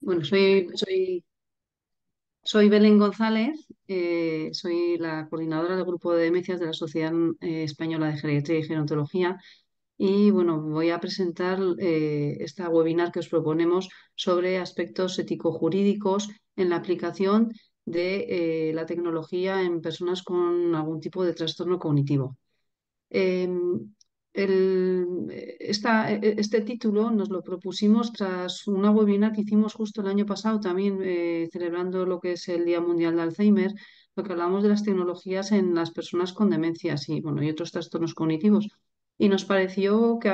Bueno, soy Belén González, soy la coordinadora del grupo de demencias de la Sociedad Española de Geriatría y Gerontología y bueno, voy a presentar esta webinar que os proponemos sobre aspectos ético-jurídicos en la aplicación de la tecnología en personas con algún tipo de trastorno cognitivo. Eh, este título nos lo propusimos tras una webinar que hicimos justo el año pasado, también celebrando lo que es el Día Mundial de Alzheimer, lo que hablamos de las tecnologías en las personas con demencias y, bueno, y otros trastornos cognitivos. Y nos pareció que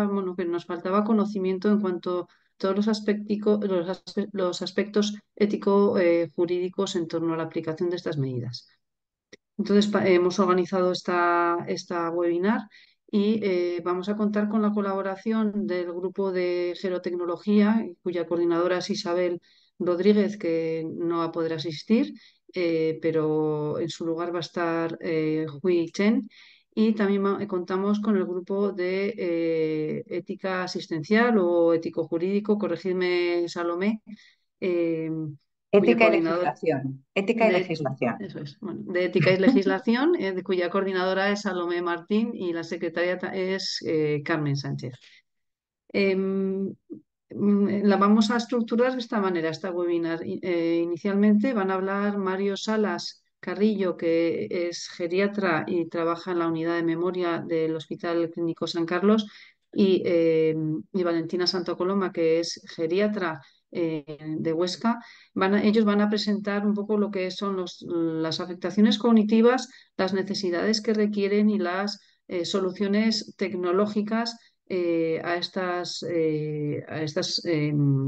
bueno, que nos faltaba conocimiento en cuanto a todos los aspectos ético-jurídicos en torno a la aplicación de estas medidas. Entonces, hemos organizado esta webinar y vamos a contar con la colaboración del grupo de Gerotecnología, cuya coordinadora es Isabel Rodríguez, que no va a poder asistir, pero en su lugar va a estar Hui Chen. Y también contamos con el grupo de ética asistencial o ético-jurídico, corregidme, Salomé, eh, cuya Ética y coordinadora legislación. Ética y de, legislación. eso es, bueno, de Ética y Legislación, de cuya coordinadora es Salomé Martín y la secretaria es Carmen Sánchez. Em, la vamos a estructurar de esta manera, esta webinar. Inicialmente van a hablar Mario Salas Carrillo, que es geriatra y trabaja en la unidad de memoria del Hospital Clínico San Carlos, y Valentina Santo Coloma, que es geriatra de Huesca. Ellos van a presentar un poco lo que son las afectaciones cognitivas, las necesidades que requieren y las soluciones tecnológicas a estas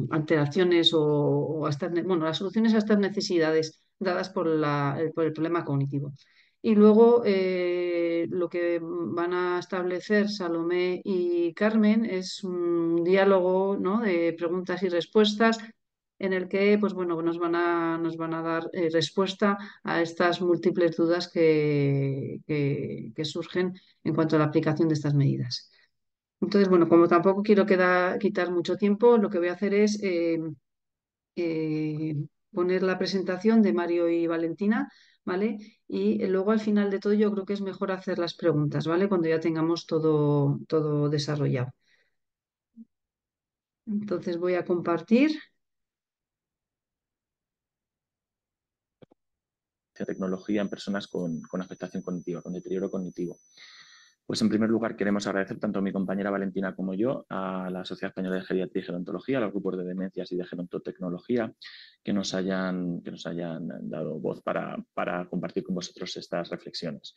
alteraciones o a estas, bueno, las soluciones a estas necesidades dadas por el problema cognitivo. Y luego lo que van a establecer Salomé y Carmen es un diálogo, ¿no?, de preguntas y respuestas en el que pues, bueno, nos van a dar respuesta a estas múltiples dudas que surgen en cuanto a la aplicación de estas medidas. Entonces, bueno, como tampoco quiero quitar mucho tiempo, lo que voy a hacer es eh, poner la presentación de Mario y Valentina, ¿vale? Y luego al final de todo yo creo que es mejor hacer las preguntas, ¿vale? Cuando ya tengamos todo desarrollado. Entonces voy a compartir. De tecnología en personas con afectación cognitiva, con deterioro cognitivo. Pues en primer lugar queremos agradecer tanto a mi compañera Valentina como yo, a la Sociedad Española de Geriatría y Gerontología, a los grupos de demencias y de gerontotecnología que nos hayan dado voz para compartir con vosotros estas reflexiones.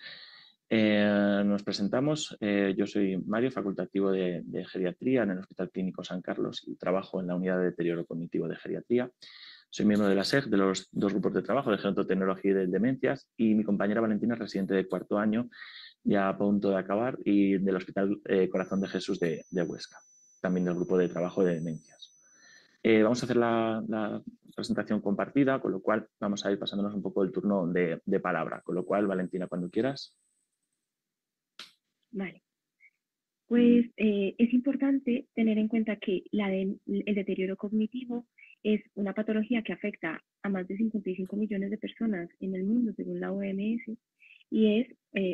Nos presentamos, yo soy Mario, facultativo de geriatría en el Hospital Clínico San Carlos y trabajo en la unidad de deterioro cognitivo de geriatría. Soy miembro de la SEG, de los dos grupos de trabajo de gerontotecnología y de demencias, y mi compañera Valentina es residente de cuarto año, ya a punto de acabar, y del Hospital Corazón de Jesús de Huesca, también del grupo de trabajo de demencias. Vamos a hacer la presentación compartida, con lo cual vamos a ir pasándonos un poco el turno de palabra. Con lo cual, Valentina, cuando quieras. Vale. Pues es importante tener en cuenta que el deterioro cognitivo es una patología que afecta a más de 55 millones de personas en el mundo, según la OMS, y es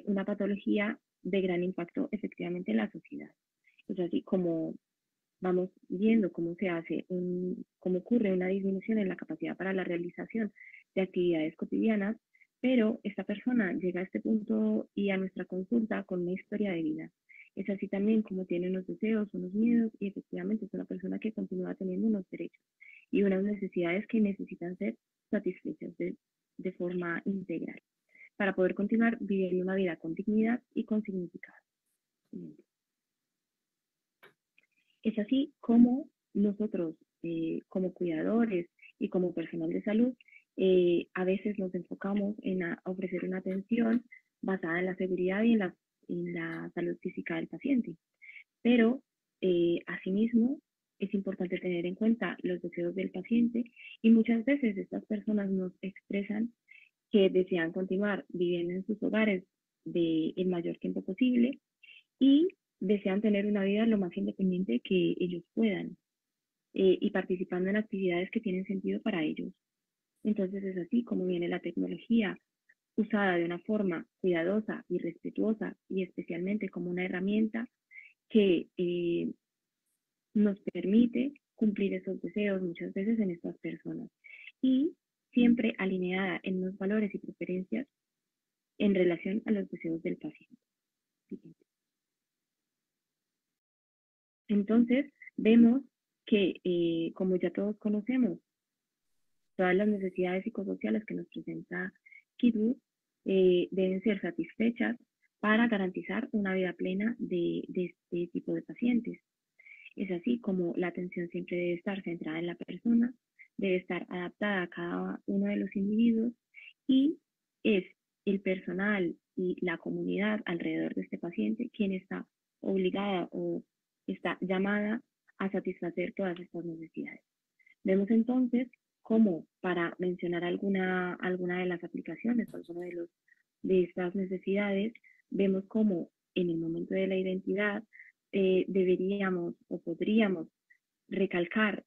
una patología de gran impacto efectivamente en la sociedad. Es así como vamos viendo cómo ocurre una disminución en la capacidad para la realización de actividades cotidianas, pero esta persona llega a este punto y a nuestra consulta con una historia de vida. Es así también como tiene unos deseos, unos miedos y efectivamente es una persona que continúa teniendo unos derechos y unas necesidades que necesitan ser satisfechas de forma integral para poder continuar viviendo una vida con dignidad y con significado. Es así como nosotros, como cuidadores y como personal de salud, a veces nos enfocamos en ofrecer una atención basada en la seguridad y en la salud física del paciente. Pero, asimismo, es importante tener en cuenta los deseos del paciente y muchas veces estas personas nos expresan que desean continuar viviendo en sus hogares el mayor tiempo posible y desean tener una vida lo más independiente que ellos puedan. y participando en actividades que tienen sentido para ellos. Entonces es así como viene la tecnología usada de una forma cuidadosa y respetuosa y especialmente como una herramienta que nos permite cumplir esos deseos muchas veces en estas personas y siempre alineada en los valores y preferencias en relación a los deseos del paciente. Entonces, vemos que, como ya todos conocemos, todas las necesidades psicosociales que nos presenta KIDU deben ser satisfechas para garantizar una vida plena de este tipo de pacientes. Es así como la atención siempre debe estar centrada en la persona, debe estar adaptada a cada uno de los individuos y es el personal y la comunidad alrededor de este paciente quien está obligada o está llamada a satisfacer todas estas necesidades. Vemos entonces cómo, para mencionar alguna de las aplicaciones o alguna de estas necesidades, vemos cómo en el momento de la identidad deberíamos o podríamos recalcar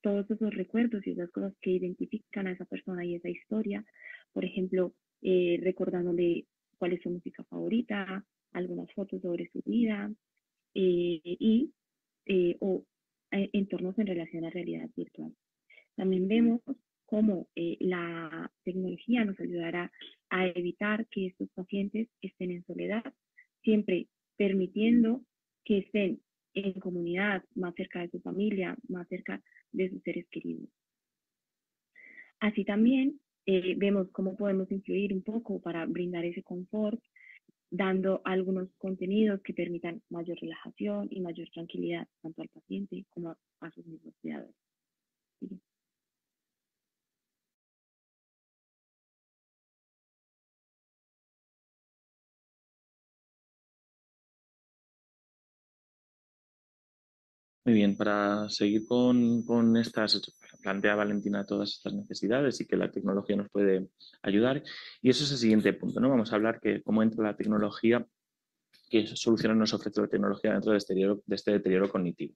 todos esos recuerdos y esas cosas que identifican a esa persona y esa historia. Por ejemplo, recordándole cuál es su música favorita, algunas fotos sobre su vida o entornos en relación a realidad virtual. También vemos cómo la tecnología nos ayudará a evitar que estos pacientes estén en soledad, siempre permitiendo que estén en comunidad, más cerca de su familia, más cerca de sus seres queridos. Así también vemos cómo podemos influir un poco para brindar ese confort, dando algunos contenidos que permitan mayor relajación y mayor tranquilidad tanto al paciente como a sus mismos cuidadores. ¿Sí? Muy bien, para seguir con estas, plantea Valentina todas estas necesidades y que la tecnología nos puede ayudar. Y eso es el siguiente punto, ¿no? Vamos a hablar que cómo entra la tecnología, qué soluciones nos ofrece la tecnología dentro de este deterioro cognitivo.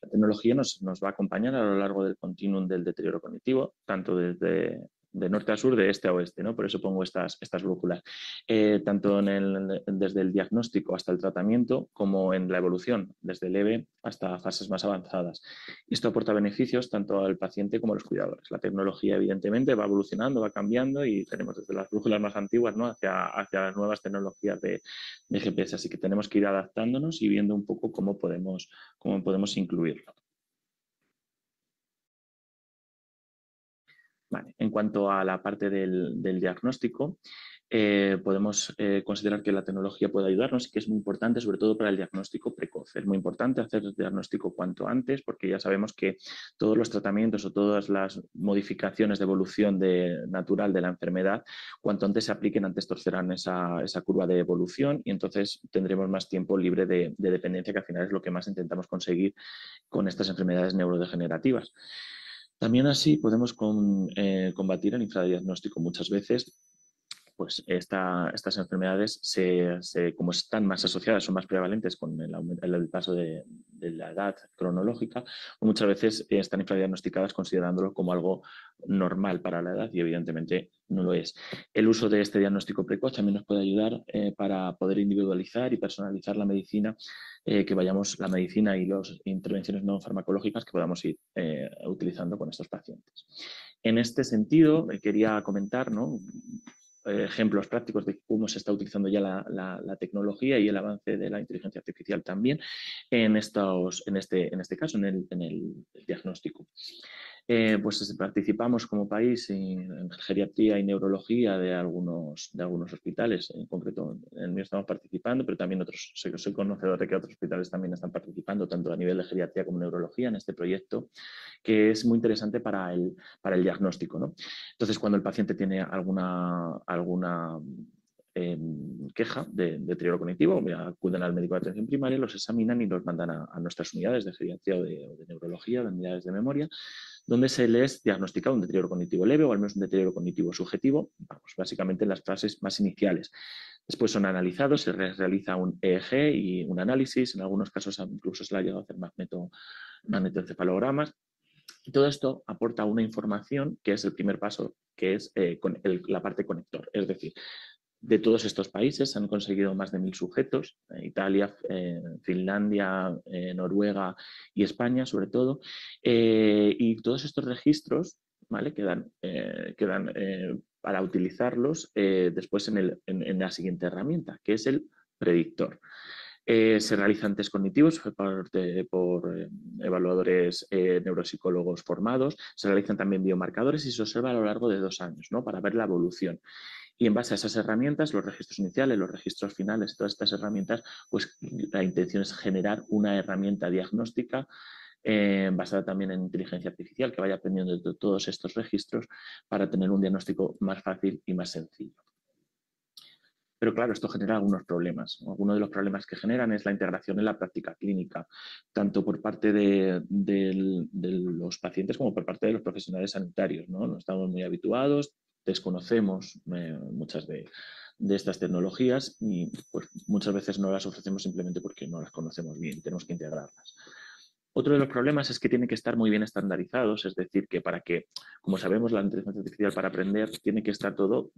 La tecnología nos va a acompañar a lo largo del continuum del deterioro cognitivo, tanto de norte a sur, de este a oeste, ¿no? Por eso pongo estas brújulas. Tanto desde el diagnóstico hasta el tratamiento, como en la evolución, desde leve hasta fases más avanzadas. Esto aporta beneficios tanto al paciente como a los cuidadores. La tecnología, evidentemente, va evolucionando, va cambiando y tenemos desde las brújulas más antiguas, ¿no? hacia las nuevas tecnologías de GPS. Así que tenemos que ir adaptándonos y viendo un poco cómo podemos incluirlo. Vale. En cuanto a la parte del diagnóstico, podemos considerar que la tecnología puede ayudarnos y que es muy importante, sobre todo para el diagnóstico precoz. Es muy importante hacer el diagnóstico cuanto antes, porque ya sabemos que todos los tratamientos o todas las modificaciones de evolución natural de la enfermedad, cuanto antes se apliquen, antes torcerán esa curva de evolución y entonces tendremos más tiempo libre de dependencia, que al final es lo que más intentamos conseguir con estas enfermedades neurodegenerativas. También así podemos combatir el infradiagnóstico. Muchas veces pues estas enfermedades, como están más asociadas, son más prevalentes con el paso de la edad cronológica, muchas veces están infradiagnosticadas considerándolo como algo normal para la edad y evidentemente no lo es. El uso de este diagnóstico precoz también nos puede ayudar para poder individualizar y personalizar la medicina, la medicina y las intervenciones no farmacológicas que podamos ir utilizando con estos pacientes. En este sentido, quería comentar, ¿no?, ejemplos prácticos de cómo se está utilizando ya la tecnología y el avance de la inteligencia artificial también en este caso, en el diagnóstico. Pues participamos como país en geriatría y neurología de algunos hospitales, en concreto en el mío estamos participando, pero también soy conocedor de que otros hospitales también están participando, tanto a nivel de geriatría como neurología, en este proyecto, que es muy interesante para el diagnóstico, ¿no? Entonces, cuando el paciente tiene alguna queja de deterioro cognitivo, acuden al médico de atención primaria, los examinan y los mandan a nuestras unidades de geriatría o de neurología, de unidades de memoria, donde se les diagnostica un deterioro cognitivo leve o al menos un deterioro cognitivo subjetivo, vamos, básicamente en las fases más iniciales. Después son analizados, se realiza un EEG y un análisis, en algunos casos incluso se le ha llegado a hacer magnetoencefalogramas. Y todo esto aporta una información que es el primer paso, que es la parte conector. Es decir, de todos estos países se han conseguido más de 1000 sujetos, Italia, Finlandia, Noruega y España sobre todo, y todos estos registros, ¿vale?, quedan para utilizarlos después en la siguiente herramienta, que es el predictor. Se realizan test cognitivos por evaluadores neuropsicólogos formados, se realizan también biomarcadores y se observa a lo largo de 2 años, ¿no?, para ver la evolución. Y en base a esas herramientas, los registros iniciales, los registros finales, todas estas herramientas, pues la intención es generar una herramienta diagnóstica basada también en inteligencia artificial que vaya aprendiendo de todos estos registros para tener un diagnóstico más fácil y más sencillo. Pero claro, esto genera algunos problemas. Uno de los problemas que generan es la integración en la práctica clínica, tanto por parte de los pacientes como por parte de los profesionales sanitarios, ¿no? No estamos muy habituados, desconocemos muchas de estas tecnologías y pues, muchas veces no las ofrecemos simplemente porque no las conocemos bien, tenemos que integrarlas. Otro de los problemas es que tienen que estar muy bien estandarizados, es decir, que para que, como sabemos, la inteligencia artificial para aprender tiene que estar todo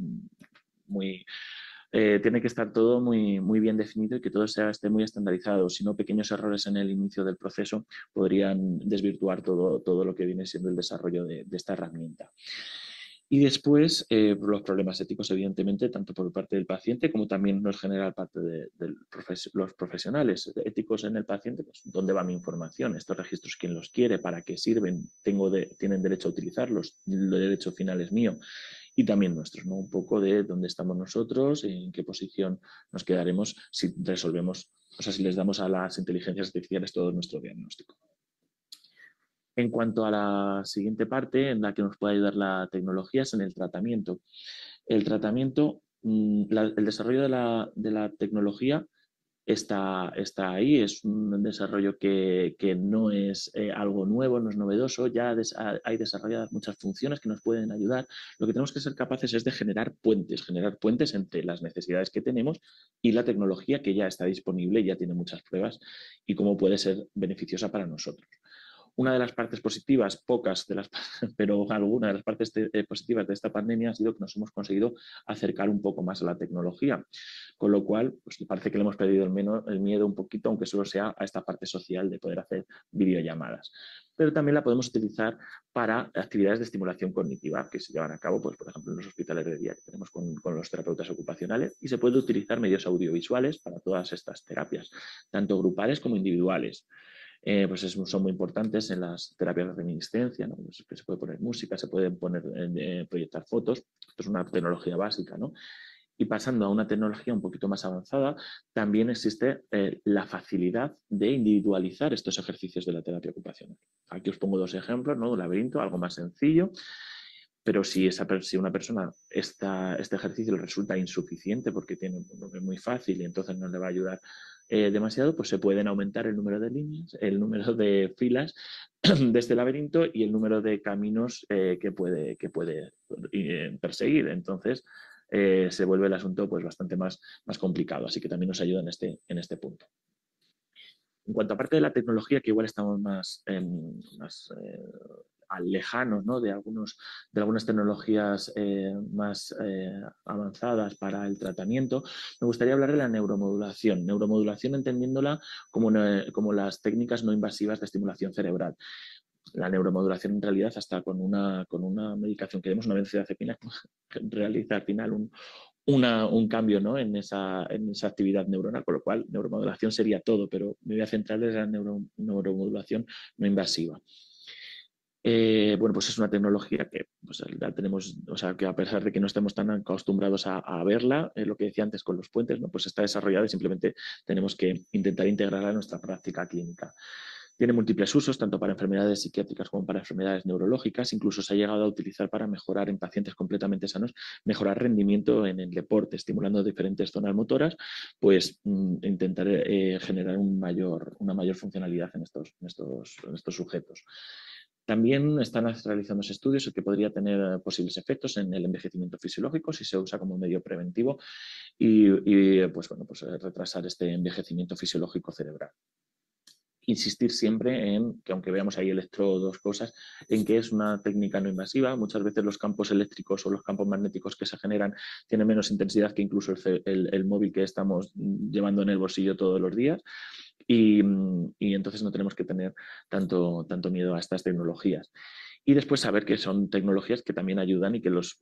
tiene que estar todo muy bien definido y que todo esté muy estandarizado. Si no, pequeños errores en el inicio del proceso podrían desvirtuar todo lo que viene siendo el desarrollo de esta herramienta. Y después, los problemas éticos, evidentemente, tanto por parte del paciente como también nos genera parte de los profesionales éticos en el paciente. Pues, ¿dónde va mi información? ¿Estos registros quién los quiere? ¿Para qué sirven? ¿Tienen derecho a utilizarlos? ¿El derecho final es mío? Y también nuestros, ¿no? Un poco de dónde estamos nosotros, en qué posición nos quedaremos si resolvemos, o sea, si les damos a las inteligencias artificiales todo nuestro diagnóstico. En cuanto a la siguiente parte en la que nos puede ayudar la tecnología es en el tratamiento. El tratamiento, el desarrollo de la tecnología está ahí, es un desarrollo que no es algo nuevo, no es novedoso, ya hay desarrolladas muchas funciones que nos pueden ayudar. Lo que tenemos que ser capaces es de generar puentes entre las necesidades que tenemos y la tecnología que ya está disponible y ya tiene muchas pruebas y cómo puede ser beneficiosa para nosotros. Una de las partes positivas, pocas de las, pero alguna de las partes positivas de esta pandemia ha sido que nos hemos conseguido acercar un poco más a la tecnología, con lo cual pues, parece que le hemos perdido el miedo un poquito, aunque solo sea a esta parte social de poder hacer videollamadas. Pero también la podemos utilizar para actividades de estimulación cognitiva que se llevan a cabo, pues, por ejemplo, en los hospitales de día que tenemos con los terapeutas ocupacionales, y se puede utilizar medios audiovisuales para todas estas terapias, tanto grupales como individuales. Pues son muy importantes en las terapias de reminiscencia, ¿no? Pues se puede poner música, se pueden proyectar fotos, esto es una tecnología básica, ¿no? Y pasando a una tecnología un poquito más avanzada, también existe la facilidad de individualizar estos ejercicios de la terapia ocupacional. Aquí os pongo 2 ejemplos, ¿no? Un laberinto, algo más sencillo, pero si una persona este ejercicio le resulta insuficiente porque tiene un nombre muy fácil y entonces no le va a ayudar demasiado, pues se pueden aumentar el número de líneas, el número de filas de este laberinto y el número de caminos que puede perseguir. Entonces se vuelve el asunto pues, bastante más complicado, así que también nos ayuda en este punto. En cuanto a parte de la tecnología, que igual estamos más lejanos, ¿no? de algunas tecnologías más avanzadas para el tratamiento, me gustaría hablar de la neuromodulación. Neuromodulación entendiéndola como las técnicas no invasivas de estimulación cerebral. La neuromodulación en realidad hasta con una medicación que demos, una benzodiazepina, realiza al final un cambio, ¿no? en esa actividad neuronal, con lo cual neuromodulación sería todo, pero me voy a centrar en la neuromodulación no invasiva. Bueno, pues es una tecnología que pues, la tenemos, o sea, que a pesar de que no estemos tan acostumbrados a verla, lo que decía antes con los puentes, ¿no? Pues está desarrollada y simplemente tenemos que intentar integrarla en nuestra práctica clínica. Tiene múltiples usos, tanto para enfermedades psiquiátricas como para enfermedades neurológicas. Incluso se ha llegado a utilizar para mejorar en pacientes completamente sanos, mejorar rendimiento en el deporte, estimulando diferentes zonas motoras, pues intentar generar una mayor funcionalidad en estos sujetos. También están realizándose estudios que podría tener posibles efectos en el envejecimiento fisiológico si se usa como medio preventivo y pues, bueno, pues retrasar este envejecimiento fisiológico cerebral. Insistir siempre en que, aunque veamos ahí electrodos, cosas, en que es una técnica no invasiva. Muchas veces los campos eléctricos o los campos magnéticos que se generan tienen menos intensidad que incluso el móvil que estamos llevando en el bolsillo todos los días. Y entonces no tenemos que tener tanto miedo a estas tecnologías. Y después saber que son tecnologías que también ayudan y que los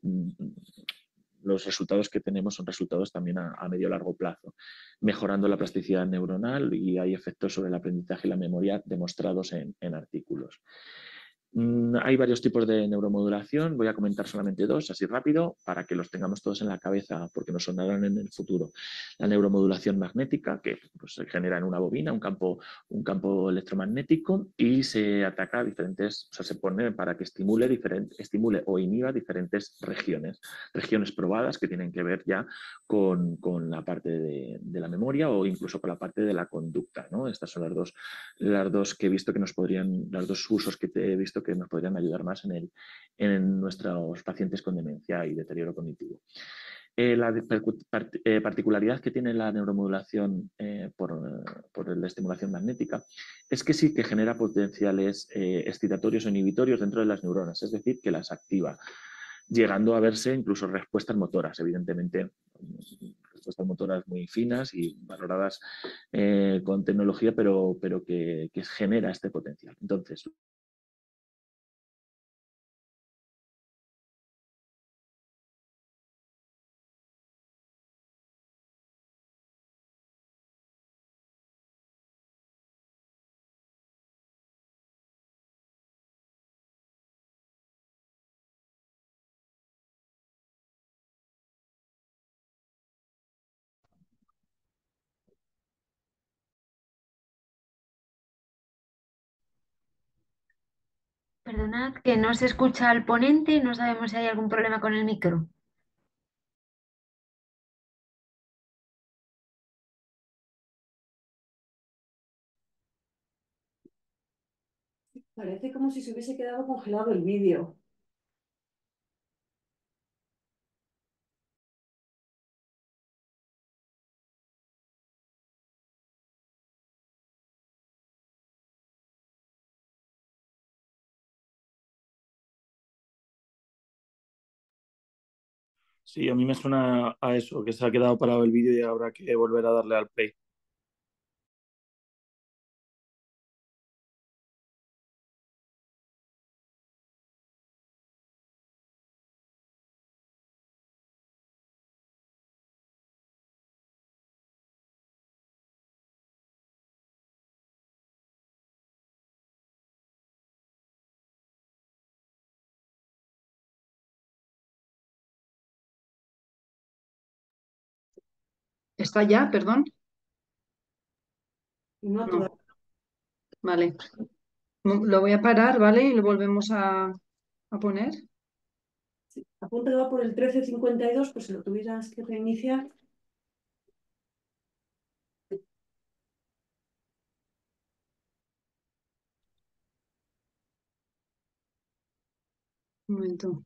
resultados que tenemos son resultados también a medio largo plazo, mejorando la plasticidad neuronal, y hay efectos sobre el aprendizaje y la memoria demostrados en artículos. Hay varios tipos de neuromodulación, voy a comentar solamente dos, así rápido, para que los tengamos todos en la cabeza, porque nos sonarán en el futuro. La neuromodulación magnética, que pues, se genera en una bobina, un campo electromagnético, y se ataca a diferentes, o sea, se pone para que estimule o inhiba diferentes regiones probadas que tienen que ver ya con la parte de la memoria o incluso con la parte de la conducta, ¿no? Estas son las dos que he visto que nos podrían, los dos usos que he visto que nos podrían ayudar más en nuestros pacientes con demencia y deterioro cognitivo. La particularidad que tiene la neuromodulación por la estimulación magnética es que sí que genera potenciales excitatorios o inhibitorios dentro de las neuronas, es decir, que las activa, llegando a verse incluso respuestas motoras, evidentemente respuestas motoras muy finas y valoradas con tecnología, pero que genera este potencial. Entonces, Perdonad que no se escucha al ponente, no sabemos si hay algún problema con el micro. Parece como si se hubiese quedado congelado el vídeo. Sí, a mí me suena a eso, que se ha quedado parado el vídeo y habrá que volver a darle al play. ¿Está ya? Perdón. No, No. todavía. Vale. Lo voy a parar, ¿vale? Y lo volvemos a poner. Apunta que va por el 1352, pues si lo tuvieras que reiniciar. Un momento.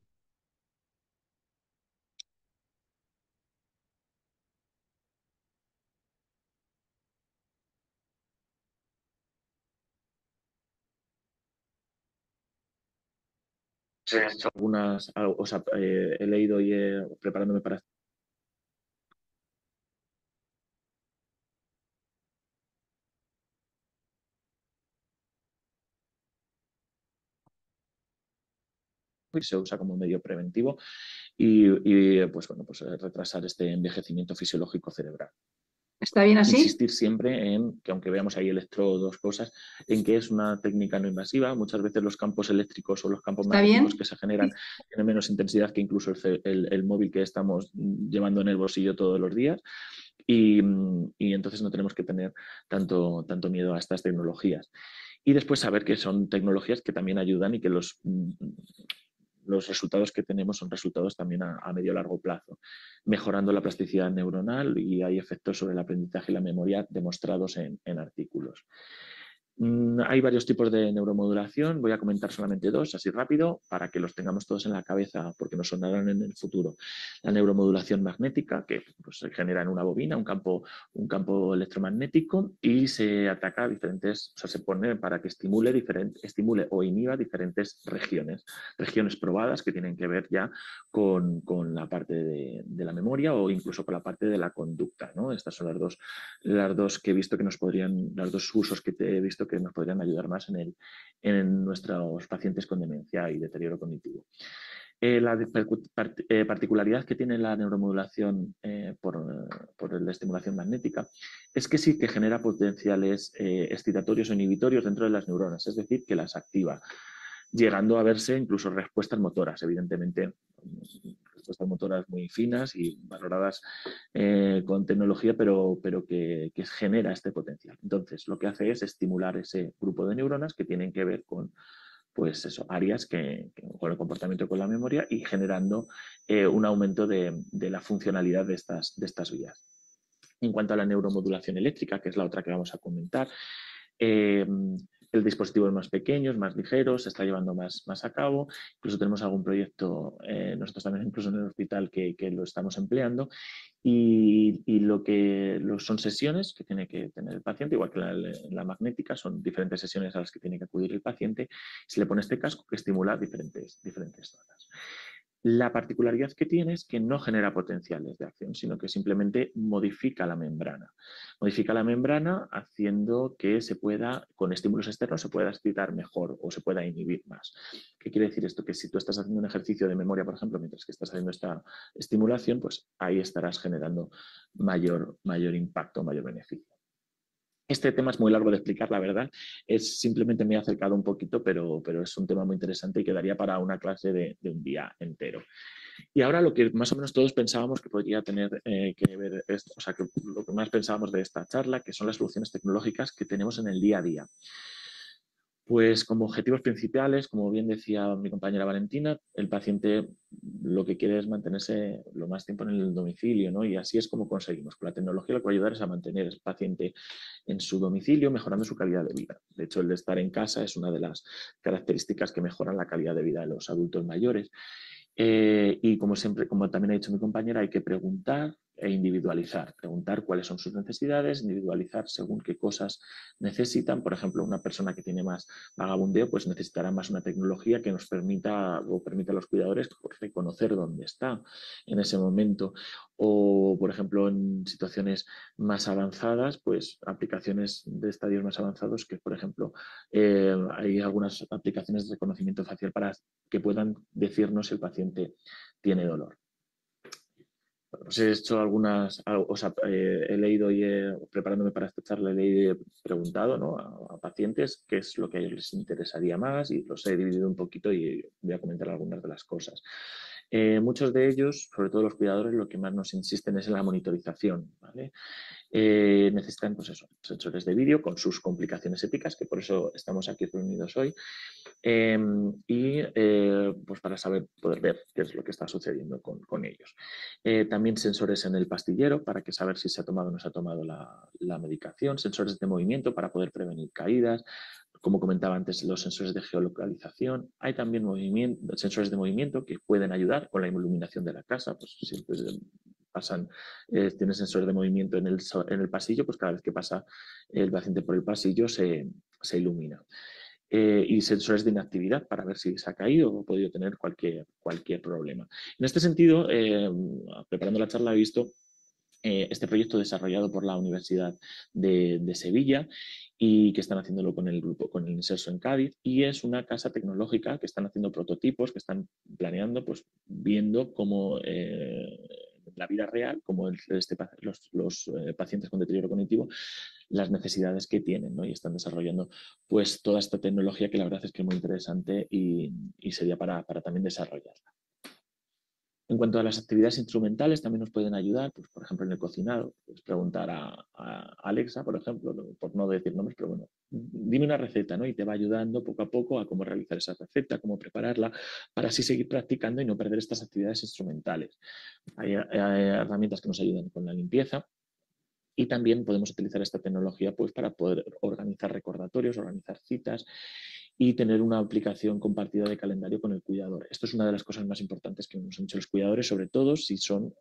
he hecho algunas, o sea, he leído y preparándome para y se usa como medio preventivo y pues, bueno, pues retrasar este envejecimiento fisiológico cerebral. ¿Está bien así? Insistir siempre en que, aunque veamos ahí electrodos, cosas, en que es una técnica no invasiva. Muchas veces los campos eléctricos o los campos ¿Está magnéticos bien? que se generan tienen menos intensidad que incluso el móvil que estamos llevando en el bolsillo todos los días. Y entonces no tenemos que tener tanto miedo a estas tecnologías. Y después saber que son tecnologías que también ayudan y que los resultados que tenemos son resultados también a medio y largo plazo, mejorando la plasticidad neuronal, y hay efectos sobre el aprendizaje y la memoria demostrados en artículos. Hay varios tipos de neuromodulación, voy a comentar solamente dos, así rápido, para que los tengamos todos en la cabeza, porque nos sonarán en el futuro. La neuromodulación magnética, que pues, se genera en una bobina, un campo electromagnético, y se ataca a diferentes, o sea, se pone para que estimule o inhiba diferentes regiones probadas que tienen que ver ya con la parte de la memoria o incluso con la parte de la conducta, ¿no? Estas son las dos que he visto que nos podrían, los dos usos que he visto que nos podrían ayudar más en nuestros pacientes con demencia y deterioro cognitivo. La particularidad que tiene la neuromodulación por la estimulación magnética es que sí que genera potenciales excitatorios o inhibitorios dentro de las neuronas, es decir, que las activa, llegando a verse incluso respuestas motoras, evidentemente, respuestas motoras muy finas y valoradas con tecnología, pero que genera este potencial. Entonces, lo que hace es estimular ese grupo de neuronas que tienen que ver con pues eso, áreas con el comportamiento, con la memoria, y generando un aumento de la funcionalidad de estas vías. En cuanto a la neuromodulación eléctrica, que es la otra que vamos a comentar, el dispositivo es más pequeño, es más ligero, se está llevando más a cabo. Incluso tenemos algún proyecto, nosotros también incluso en el hospital, que lo estamos empleando, y son sesiones que tiene que tener el paciente, igual que la magnética, son diferentes sesiones a las que tiene que acudir el paciente. Se le pone este casco que estimula diferentes zonas. La particularidad que tiene es que no genera potenciales de acción, sino que simplemente modifica la membrana. Modifica la membrana haciendo que con estímulos externos, se pueda excitar mejor o se pueda inhibir más. ¿Qué quiere decir esto? Que si tú estás haciendo un ejercicio de memoria, por ejemplo, mientras que estás haciendo esta estimulación, pues ahí estarás generando mayor impacto, mayor beneficio. Este tema es muy largo de explicar, la verdad. Simplemente me he acercado un poquito, pero es un tema muy interesante y quedaría para una clase de un día entero. Y ahora lo que más o menos todos pensábamos que podría tener que ver esto, o sea, que lo que más pensábamos de esta charla, que son las soluciones tecnológicas que tenemos en el día a día. Pues como objetivos principales, como bien decía mi compañera Valentina, el paciente lo que quiere es mantenerse lo más tiempo en el domicilio, ¿no? Y así es como conseguimos. Con la tecnología lo que va a ayudar es a mantener al paciente en su domicilio, mejorando su calidad de vida. De hecho, el de estar en casa es una de las características que mejoran la calidad de vida de los adultos mayores. Y como siempre, como también ha dicho mi compañera, hay que preguntar e individualizar. Preguntar cuáles son sus necesidades, individualizar según qué cosas necesitan. Por ejemplo, una persona que tiene más vagabundeo, pues necesitará más una tecnología que nos permita a los cuidadores reconocer dónde está en ese momento. O, por ejemplo, en situaciones más avanzadas, pues aplicaciones de estadios más avanzados que, por ejemplo, hay algunas aplicaciones de reconocimiento facial para que puedan decirnos si el paciente tiene dolor. Os he hecho he leído y preparándome para esta charla, he preguntado, ¿no?, a pacientes qué es lo que a ellos les interesaría más, y los he dividido un poquito y voy a comentar algunas de las cosas. Muchos de ellos, sobre todo los cuidadores, lo que más nos insisten es en la monitorización, ¿vale? Necesitan, pues eso, sensores de vídeo con sus complicaciones éticas, que por eso estamos aquí reunidos hoy, pues para poder ver qué es lo que está sucediendo con ellos. También sensores en el pastillero para saber si se ha tomado o no se ha tomado la medicación, sensores de movimiento para poder prevenir caídas, como comentaba antes, los sensores de geolocalización. Hay también sensores de movimiento que pueden ayudar con la iluminación de la casa, pues siempre tiene sensores de movimiento en el pasillo, pues cada vez que pasa el paciente por el pasillo se ilumina. Y sensores de inactividad para ver si se ha caído o ha podido tener cualquier problema. En este sentido, preparando la charla, he visto este proyecto desarrollado por la Universidad de Sevilla, y que están haciéndolo con el INSERSO en Cádiz, y es una casa tecnológica que están haciendo prototipos, que están planeando, pues viendo cómo la vida real, como los pacientes con deterioro cognitivo, las necesidades que tienen, ¿no? Y están desarrollando pues toda esta tecnología, que la verdad es que es muy interesante y sería para también desarrollarla. En cuanto a las actividades instrumentales, también nos pueden ayudar, pues, por ejemplo, en el cocinado. Puedes preguntar a Alexa, por ejemplo, por no decir nombres, pero bueno, dime una receta, ¿no? Y te va ayudando poco a poco a cómo realizar esa receta, cómo prepararla, para así seguir practicando y no perder estas actividades instrumentales. Hay herramientas que nos ayudan con la limpieza. Y también podemos utilizar esta tecnología pues, para poder organizar recordatorios, organizar citas y tener una aplicación compartida de calendario con el cuidador. Esto es una de las cosas más importantes que nos han hecho los cuidadores, sobre todo si son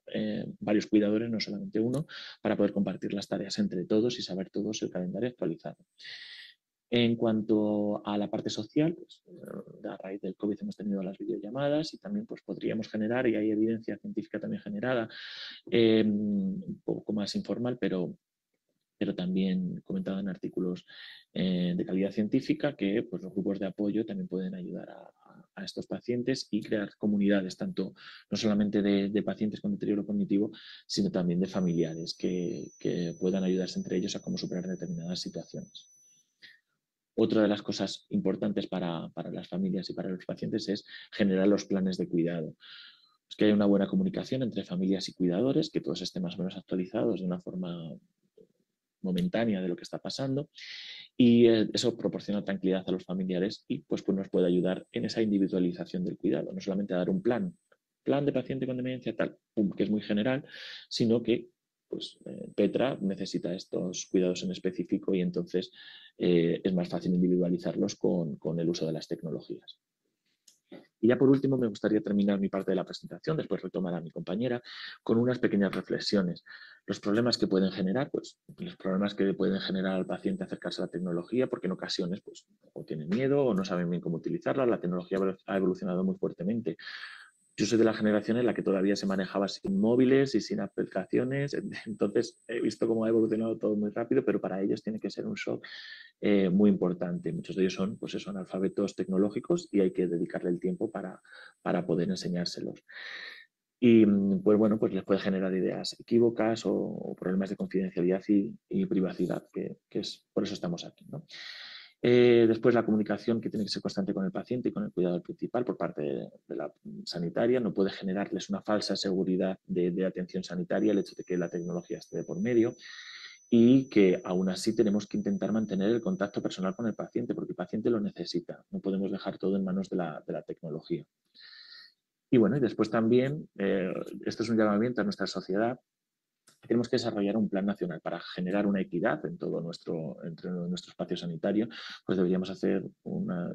varios cuidadores, no solamente uno, para poder compartir las tareas entre todos y saber todos el calendario actualizado. En cuanto a la parte social, pues, a raíz del COVID hemos tenido las videollamadas y también pues, podríamos generar, y hay evidencia científica también generada, un poco más informal, pero también comentado en artículos de calidad científica, que pues, los grupos de apoyo también pueden ayudar a estos pacientes y crear comunidades, tanto no solamente de pacientes con deterioro cognitivo, sino también de familiares que puedan ayudarse entre ellos a cómo superar determinadas situaciones. Otra de las cosas importantes para las familias y para los pacientes es generar los planes de cuidado. Pues que haya una buena comunicación entre familias y cuidadores, que todos estén más o menos actualizados de una forma momentánea de lo que está pasando, y eso proporciona tranquilidad a los familiares y pues nos puede ayudar en esa individualización del cuidado, no solamente a dar un plan de paciente con demencia tal, que es muy general, sino que pues, Petra necesita estos cuidados en específico y entonces es más fácil individualizarlos con el uso de las tecnologías. Y ya por último me gustaría terminar mi parte de la presentación, después retomar a mi compañera, con unas pequeñas reflexiones. Los problemas que pueden generar, pues los problemas que pueden generar al paciente acercarse a la tecnología, porque en ocasiones pues o tienen miedo o no saben bien cómo utilizarla, la tecnología ha evolucionado muy fuertemente. Yo soy de la generación en la que todavía se manejaba sin móviles y sin aplicaciones, entonces he visto cómo ha evolucionado todo muy rápido, pero para ellos tiene que ser un shock muy importante. Muchos de ellos son, pues eso, analfabetos tecnológicos y hay que dedicarle el tiempo para poder enseñárselos. Y pues bueno, pues les puede generar ideas equívocas o problemas de confidencialidad y privacidad, que es por eso estamos aquí, ¿no? Después la comunicación que tiene que ser constante con el paciente y con el cuidador principal por parte de la sanitaria no puede generarles una falsa seguridad de atención sanitaria el hecho de que la tecnología esté de por medio y que aún así tenemos que intentar mantener el contacto personal con el paciente porque el paciente lo necesita, no podemos dejar todo en manos de la tecnología. Y bueno, y después también, esto es un llamamiento a nuestra sociedad, tenemos que desarrollar un plan nacional para generar una equidad en todo nuestro espacio sanitario, pues deberíamos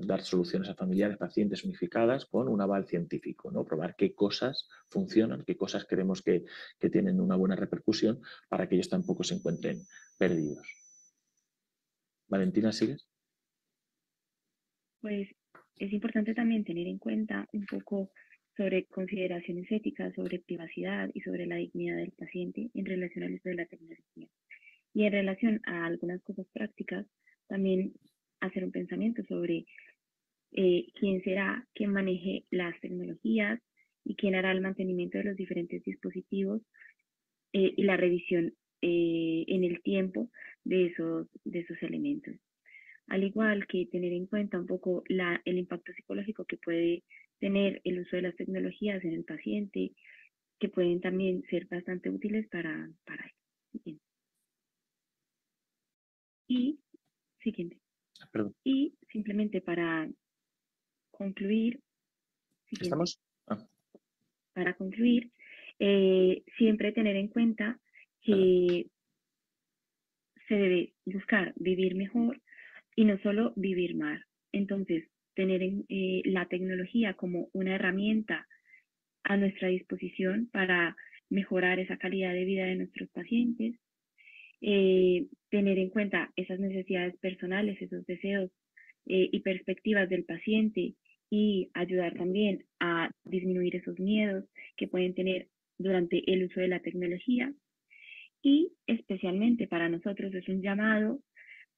dar soluciones a familiares, pacientes unificadas con un aval científico, ¿no? Probar qué cosas funcionan, qué cosas creemos que tienen una buena repercusión para que ellos tampoco se encuentren perdidos. Valentina, ¿sigues? Pues es importante también tener en cuenta un poco sobre consideraciones éticas, sobre privacidad y sobre la dignidad del paciente en relación al uso de la tecnología. Y en relación a algunas cosas prácticas, también hacer un pensamiento sobre quién será quien maneje las tecnologías y quién hará el mantenimiento de los diferentes dispositivos y la revisión en el tiempo de esos elementos. Al igual que tener en cuenta un poco el impacto psicológico que puede tener el uso de las tecnologías en el paciente, que pueden también ser bastante útiles para él. Y siguiente. Perdón. Y simplemente para concluir, ¿Estamos? Para concluir, siempre tener en cuenta que se debe buscar vivir mejor y no solo vivir más. Entonces, tener la tecnología como una herramienta a nuestra disposición para mejorar esa calidad de vida de nuestros pacientes, tener en cuenta esas necesidades personales, esos deseos y perspectivas del paciente y ayudar también a disminuir esos miedos que pueden tener durante el uso de la tecnología. Y especialmente para nosotros es un llamado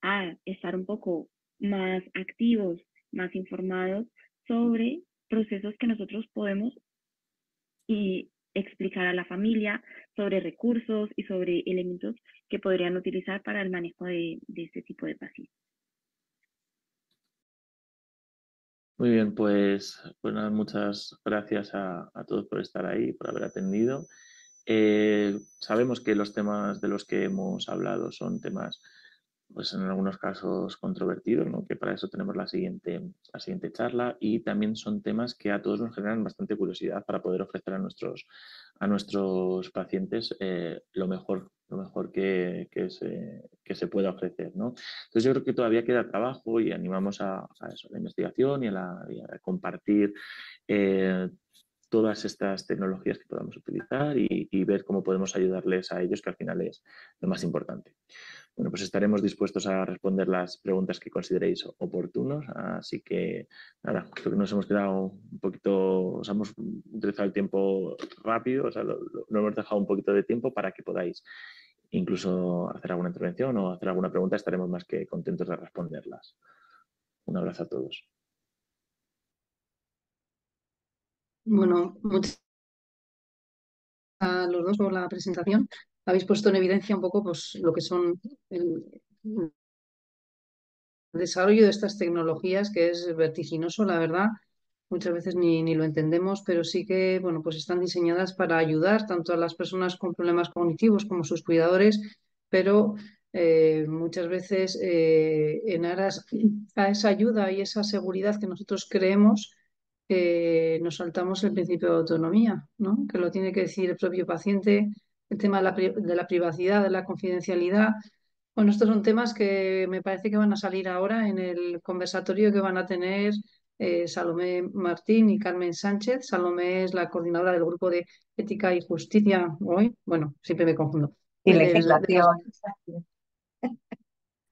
a estar un poco más activos, más informados sobre procesos que nosotros podemos explicar a la familia sobre recursos y sobre elementos que podrían utilizar para el manejo de este tipo de pacientes. Muy bien, pues nada, muchas gracias a todos por estar ahí, por haber atendido. Sabemos que los temas de los que hemos hablado son temas, pues en algunos casos controvertidos, ¿no? Que para eso tenemos la siguiente charla, y también son temas que a todos nos generan bastante curiosidad para poder ofrecer a nuestros pacientes lo mejor que se pueda ofrecer, ¿no? Entonces yo creo que todavía queda trabajo y animamos a eso, a la investigación y a compartir eh, todas estas tecnologías que podamos utilizar y ver cómo podemos ayudarles a ellos, que al final es lo más importante. Bueno, pues estaremos dispuestos a responder las preguntas que consideréis oportunos, así que nada, creo que nos hemos quedado un poquito, os hemos utilizado el tiempo rápido, o sea, lo hemos dejado un poquito de tiempo para que podáis incluso hacer alguna intervención o hacer alguna pregunta, estaremos más que contentos de responderlas. Un abrazo a todos. Bueno, muchas gracias a los dos por la presentación. Habéis puesto en evidencia un poco pues, lo que son el desarrollo de estas tecnologías, que es vertiginoso, la verdad. Muchas veces ni lo entendemos, pero sí que, bueno, pues están diseñadas para ayudar tanto a las personas con problemas cognitivos como sus cuidadores, pero muchas veces en aras a esa ayuda y esa seguridad que nosotros creemos, nos saltamos el principio de autonomía, ¿no? Que lo tiene que decir el propio paciente, el tema de la privacidad, de la confidencialidad. Bueno, estos son temas que me parece que van a salir ahora en el conversatorio que van a tener Salomé Martín y Carmen Sánchez. Salomé es la coordinadora del grupo de Ética y Justicia hoy. Bueno, siempre me confundo. Y De la legislación.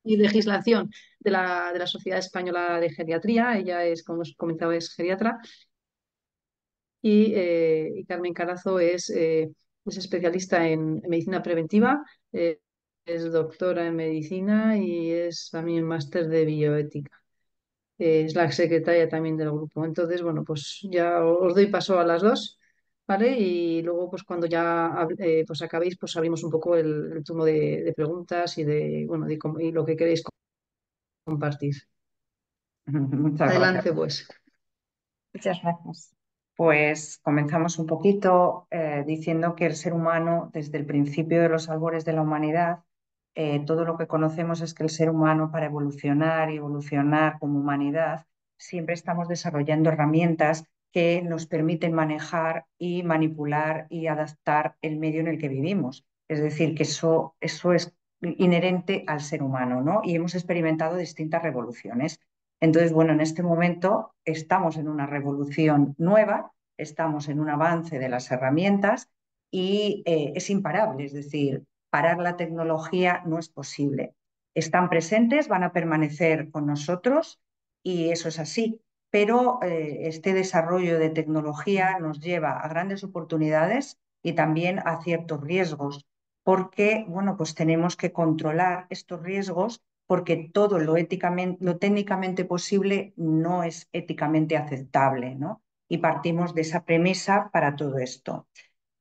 y legislación de la Sociedad Española de Geriatría. Ella es, como os comentaba, es geriatra. Y Carmen Carazo es especialista en medicina preventiva, es doctora en medicina y es también máster de bioética. Es la secretaria también del grupo. Entonces, bueno, pues ya os doy paso a las dos, ¿vale? Y luego, pues cuando ya pues acabéis, pues abrimos un poco el turno de preguntas y de, bueno, y lo que queréis compartir. Muchas gracias. Adelante, pues. Muchas gracias. Pues comenzamos un poquito diciendo que el ser humano, desde el principio de los albores de la humanidad, todo lo que conocemos es que el ser humano, para evolucionar y evolucionar como humanidad, siempre estamos desarrollando herramientas que nos permiten manejar y manipular y adaptar el medio en el que vivimos. Es decir, que eso es inherente al ser humano, ¿no? Y hemos experimentado distintas revoluciones. Entonces, bueno, en este momento estamos en una revolución nueva, estamos en un avance de las herramientas y es imparable, es decir, parar la tecnología no es posible. Están presentes, van a permanecer con nosotros y eso es así, pero este desarrollo de tecnología nos lleva a grandes oportunidades y también a ciertos riesgos, porque, bueno, pues tenemos que controlar estos riesgos porque todo lo técnicamente posible no es éticamente aceptable, ¿no? Y partimos de esa premisa para todo esto.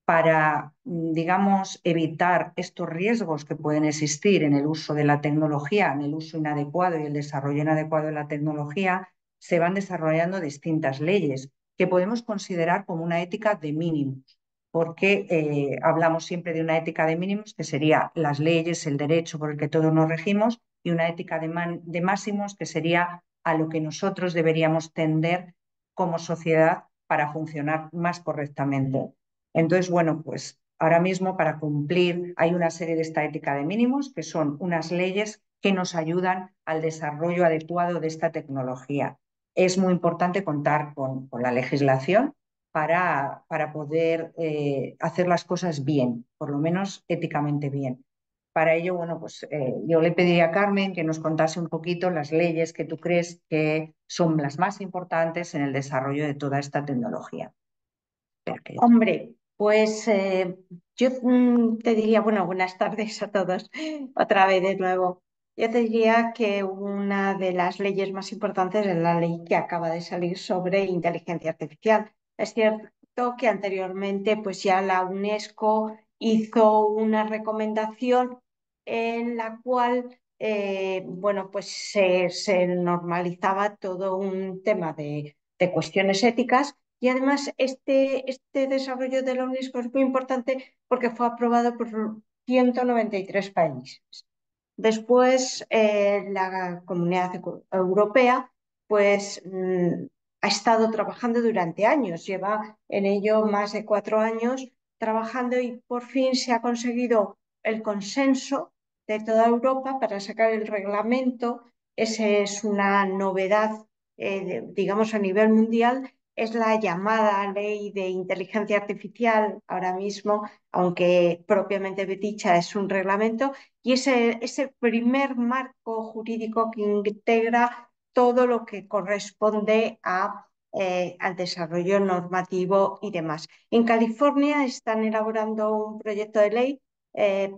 Para, digamos, evitar estos riesgos que pueden existir en el uso de la tecnología, en el uso inadecuado y el desarrollo inadecuado de la tecnología, se van desarrollando distintas leyes que podemos considerar como una ética de mínimos, porque hablamos siempre de una ética de mínimos, que sería las leyes, el derecho por el que todos nos regimos, y una ética de máximos, que sería a lo que nosotros deberíamos tender como sociedad para funcionar más correctamente. Entonces, bueno, pues ahora mismo para cumplir hay una serie de esta ética de mínimos, que son unas leyes que nos ayudan al desarrollo adecuado de esta tecnología. Es muy importante contar con la legislación para poder hacer las cosas bien, por lo menos éticamente bien. Para ello, bueno, pues yo le pediría a Carmen que nos contase un poquito las leyes que tú crees que son las más importantes en el desarrollo de toda esta tecnología. Hombre, pues yo te diría, bueno, buenas tardes a todos, otra vez de nuevo. Yo te diría que una de las leyes más importantes es la ley que acaba de salir sobre inteligencia artificial. Es cierto que anteriormente pues ya la UNESCO hizo una recomendación en la cual bueno, pues se normalizaba todo un tema de cuestiones éticas y además este desarrollo de la UNESCO es muy importante porque fue aprobado por 193 países. Después, la Comunidad Europea pues, ha estado trabajando durante años, lleva en ello más de 4 años trabajando y por fin se ha conseguido el consenso de toda Europa para sacar el reglamento. Esa es una novedad, digamos, a nivel mundial. Es la llamada ley de inteligencia artificial ahora mismo, aunque propiamente dicha es un reglamento, y ese primer marco jurídico que integra todo lo que corresponde al desarrollo normativo y demás. En California están elaborando un proyecto de ley,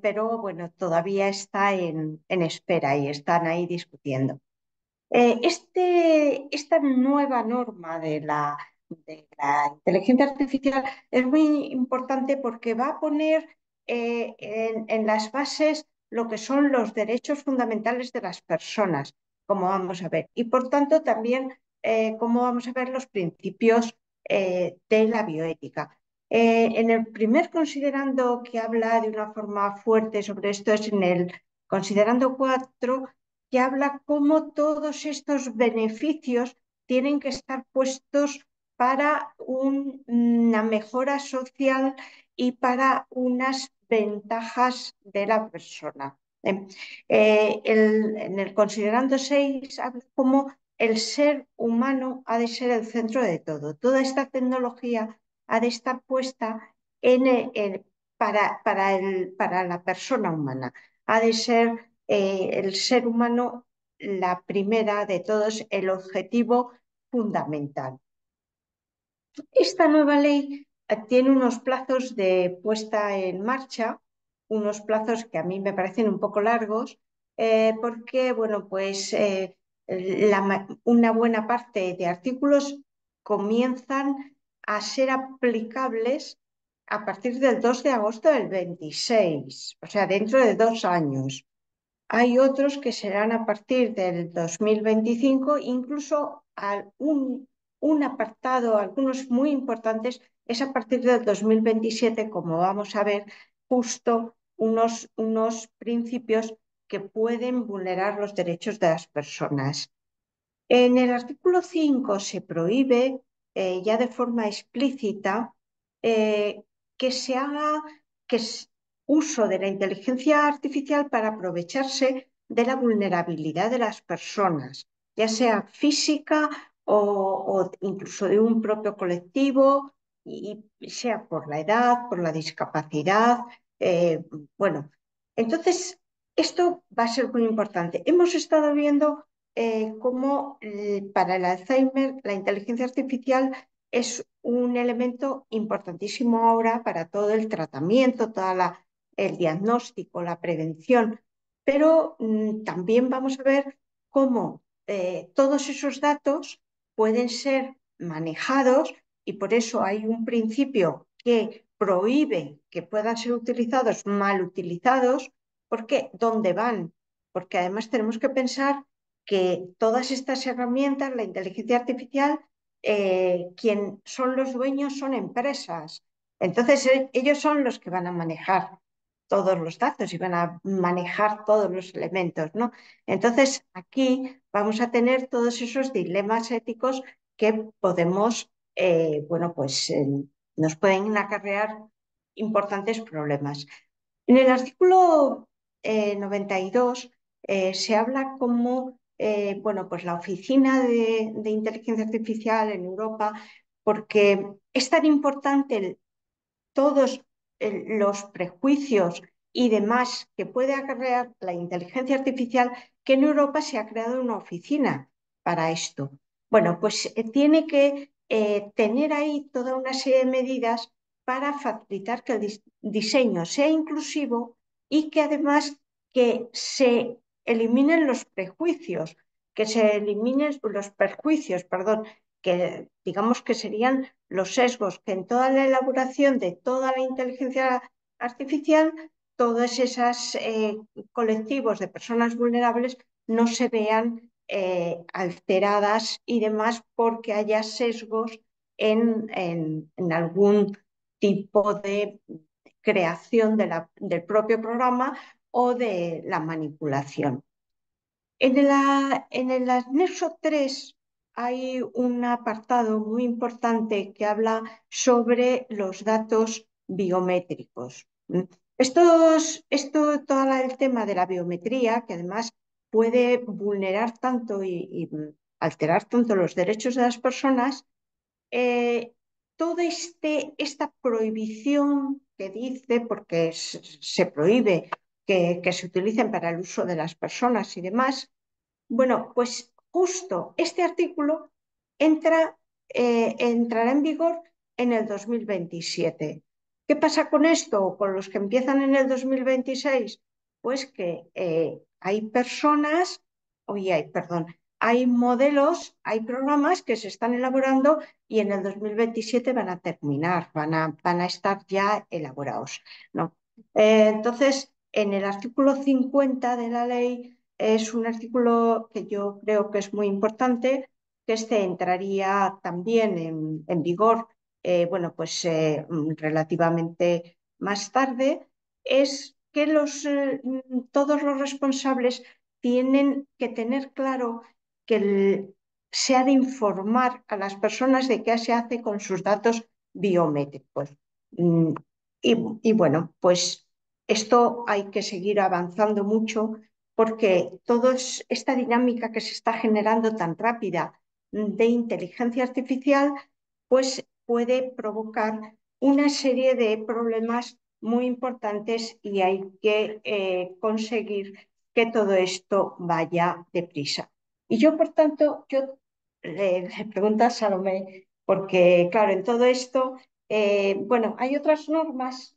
pero bueno, todavía está en espera y están ahí discutiendo. Esta nueva norma de la inteligencia artificial es muy importante porque va a poner en las bases lo que son los derechos fundamentales de las personas, como vamos a ver, y por tanto también cómo vamos a ver los principios de la bioética. En el primer considerando que habla de una forma fuerte sobre esto es en el considerando 4, que habla cómo todos estos beneficios tienen que estar puestos para una mejora social y para unas ventajas de la persona. En el considerando 6 habla cómo el ser humano ha de ser el centro de todo. Toda esta tecnología ha de estar puesta para la persona humana. Ha de ser el ser humano la primera de todos, el objetivo fundamental. Esta nueva ley tiene unos plazos de puesta en marcha, unos plazos que a mí me parecen un poco largos, porque bueno, pues una buena parte de artículos comienzan a ser aplicables a partir del 2 de agosto del 26, o sea, dentro de 2 años. Hay otros que serán a partir del 2025, incluso un apartado, algunos muy importantes, es a partir del 2027, como vamos a ver, justo unos principios que pueden vulnerar los derechos de las personas. En el artículo 5 se prohíbe ya de forma explícita que se haga uso de la inteligencia artificial para aprovecharse de la vulnerabilidad de las personas, ya sea física o incluso de un propio colectivo, y sea por la edad, por la discapacidad. Bueno, entonces esto va a ser muy importante. Hemos estado viendo cómo para el Alzheimer la inteligencia artificial es un elemento importantísimo ahora para todo el tratamiento, el diagnóstico, la prevención, pero también vamos a ver cómo todos esos datos pueden ser manejados y por eso hay un principio que prohíbe que puedan ser utilizados, mal utilizados, porque ¿dónde van? Porque además tenemos que pensar que todas estas herramientas, la inteligencia artificial, quien son los dueños son empresas. Entonces, ellos son los que van a manejar todos los datos y van a manejar todos los elementos, ¿no? Entonces, aquí vamos a tener todos esos dilemas éticos que podemos, bueno, pues nos pueden acarrear importantes problemas. En el artículo 92 se habla como, bueno, pues la Oficina de Inteligencia Artificial en Europa, porque es tan importante todos los prejuicios y demás que puede acarrear la inteligencia artificial, que en Europa se ha creado una oficina para esto. Bueno, pues tiene que tener ahí toda una serie de medidas para facilitar que el diseño sea inclusivo y que además que se eliminen los prejuicios, que se eliminen los perjuicios, perdón, que digamos que serían los sesgos que en toda la elaboración de toda la inteligencia artificial todos esos colectivos de personas vulnerables no se vean alteradas y demás porque haya sesgos en algún tipo de creación del propio programa o de la manipulación. En el anexo 3 hay un apartado muy importante que habla sobre los datos biométricos. Todo el tema de la biometría, que además puede vulnerar tanto y alterar tanto los derechos de las personas, toda esta prohibición que dice, porque se prohíbe que se utilicen para el uso de las personas y demás, bueno, pues justo este artículo entrará en vigor en el 2027. ¿Qué pasa con esto? Con los que empiezan en el 2026, pues que hay personas, perdón, hay modelos, hay programas que se están elaborando y en el 2027 van a terminar, van a estar ya elaborados, ¿no? Entonces, en el artículo 50 de la ley es un artículo que yo creo que es muy importante, que entraría también en vigor, bueno, pues relativamente más tarde, es que todos los responsables tienen que tener claro que se ha de informar a las personas de qué se hace con sus datos biométricos. Mm, y bueno, pues esto hay que seguir avanzando mucho porque toda esta dinámica que se está generando tan rápida de inteligencia artificial, pues puede provocar una serie de problemas muy importantes y hay que conseguir que todo esto vaya deprisa. Y yo, por tanto, le pregunto a Salomé, porque claro, en todo esto, bueno, hay otras normas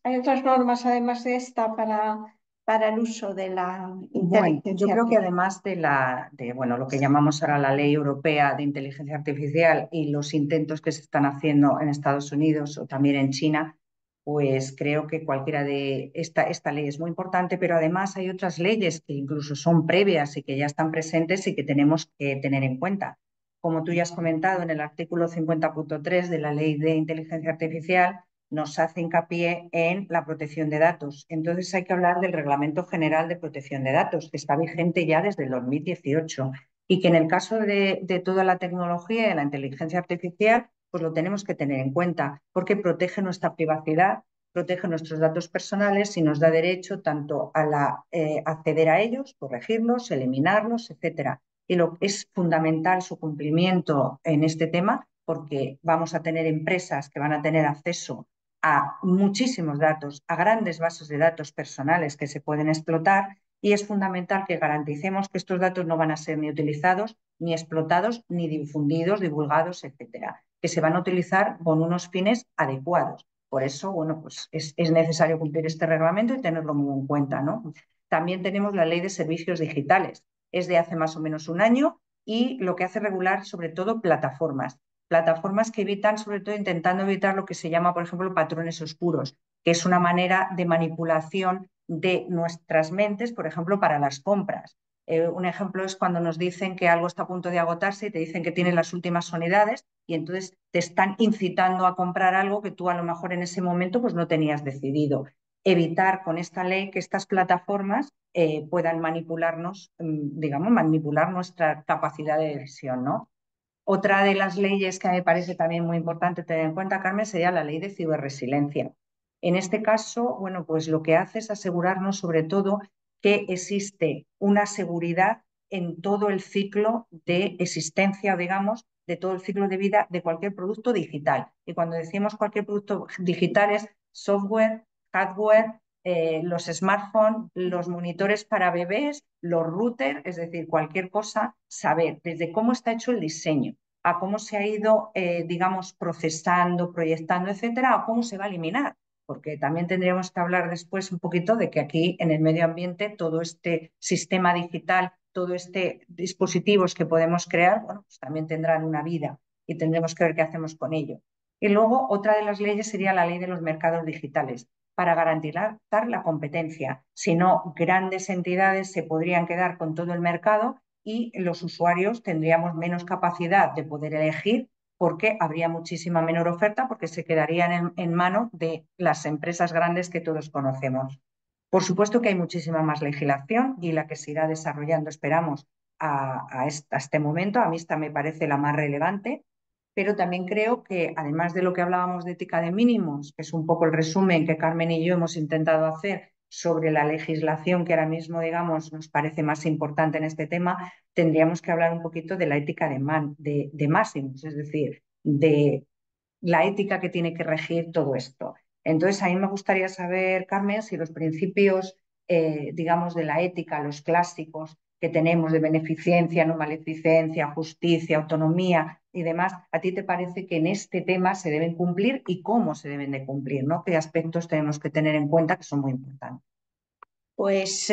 además de esta para el uso de la Bueno, yo inteligencia creo que artificial. además bueno, lo que llamamos ahora la Ley Europea de Inteligencia Artificial y los intentos que se están haciendo en Estados Unidos o también en China, pues creo que cualquiera de esta ley es muy importante, pero además hay otras leyes que incluso son previas y que ya están presentes y que tenemos que tener en cuenta. Como tú ya has comentado, en el artículo 50.3 de la Ley de Inteligencia Artificial nos hace hincapié en la protección de datos. Entonces hay que hablar del Reglamento General de Protección de Datos, que está vigente ya desde el 2018 y que en el caso de toda la tecnología y la inteligencia artificial, pues lo tenemos que tener en cuenta porque protege nuestra privacidad, protege nuestros datos personales y nos da derecho tanto a acceder a ellos, corregirlos, eliminarlos, etcétera. Y es fundamental su cumplimiento en este tema porque vamos a tener empresas que van a tener acceso a muchísimos datos, a grandes bases de datos personales que se pueden explotar y es fundamental que garanticemos que estos datos no van a ser ni utilizados, ni explotados, ni difundidos, divulgados, etcétera, que se van a utilizar con unos fines adecuados. Por eso, bueno, pues es necesario cumplir este reglamento y tenerlo muy en cuenta, ¿no? También tenemos la Ley de Servicios Digitales. Es de hace más o menos un año y lo que hace regular sobre todo plataformas que evitan, sobre todo intentando evitar lo que se llama, por ejemplo, patrones oscuros, que es una manera de manipulación de nuestras mentes, por ejemplo, para las compras. Un ejemplo es cuando nos dicen que algo está a punto de agotarse y te dicen que tienes las últimas unidades y entonces te están incitando a comprar algo que tú a lo mejor en ese momento pues no tenías decidido. Evitar con esta ley que estas plataformas puedan manipularnos, digamos, manipular nuestra capacidad de decisión, ¿no? Otra de las leyes que me parece también muy importante tener en cuenta, Carmen, sería la ley de ciberresiliencia. En este caso, bueno, pues lo que hace es asegurarnos sobre todo que existe una seguridad en todo el ciclo de existencia, digamos, de todo el ciclo de vida de cualquier producto digital. Y cuando decimos cualquier producto digital es software, hardware, los smartphones, los monitores para bebés, los routers, es decir, cualquier cosa, saber desde cómo está hecho el diseño, a cómo se ha ido, digamos, procesando, proyectando, etcétera, a cómo se va a eliminar. Porque también tendríamos que hablar después un poquito de que aquí en el medio ambiente todo este sistema digital, todo este dispositivos que podemos crear, bueno, pues también tendrán una vida y tendremos que ver qué hacemos con ello. Y luego otra de las leyes sería la ley de los mercados digitales. para garantizar la competencia. Si no, grandes entidades se podrían quedar con todo el mercado y los usuarios tendríamos menos capacidad de poder elegir porque habría muchísima menor oferta porque se quedarían en mano de las empresas grandes que todos conocemos. Por supuesto que hay muchísima más legislación y la que se irá desarrollando, esperamos, a este momento. A mí esta me parece la más relevante, pero también creo que, además de lo que hablábamos de ética de mínimos, que es un poco el resumen que Carmen y yo hemos intentado hacer sobre la legislación que ahora mismo, digamos, nos parece más importante en este tema, tendríamos que hablar un poquito de la ética de máximos, es decir, de la ética que tiene que regir todo esto. Entonces, a mí me gustaría saber, Carmen, si los principios, digamos, de la ética, los clásicos que tenemos de beneficencia, no maleficencia, justicia, autonomía y demás, ¿a ti te parece que en este tema se deben cumplir y cómo se deben de cumplir, ¿no? ¿Qué aspectos tenemos que tener en cuenta que son muy importantes? Pues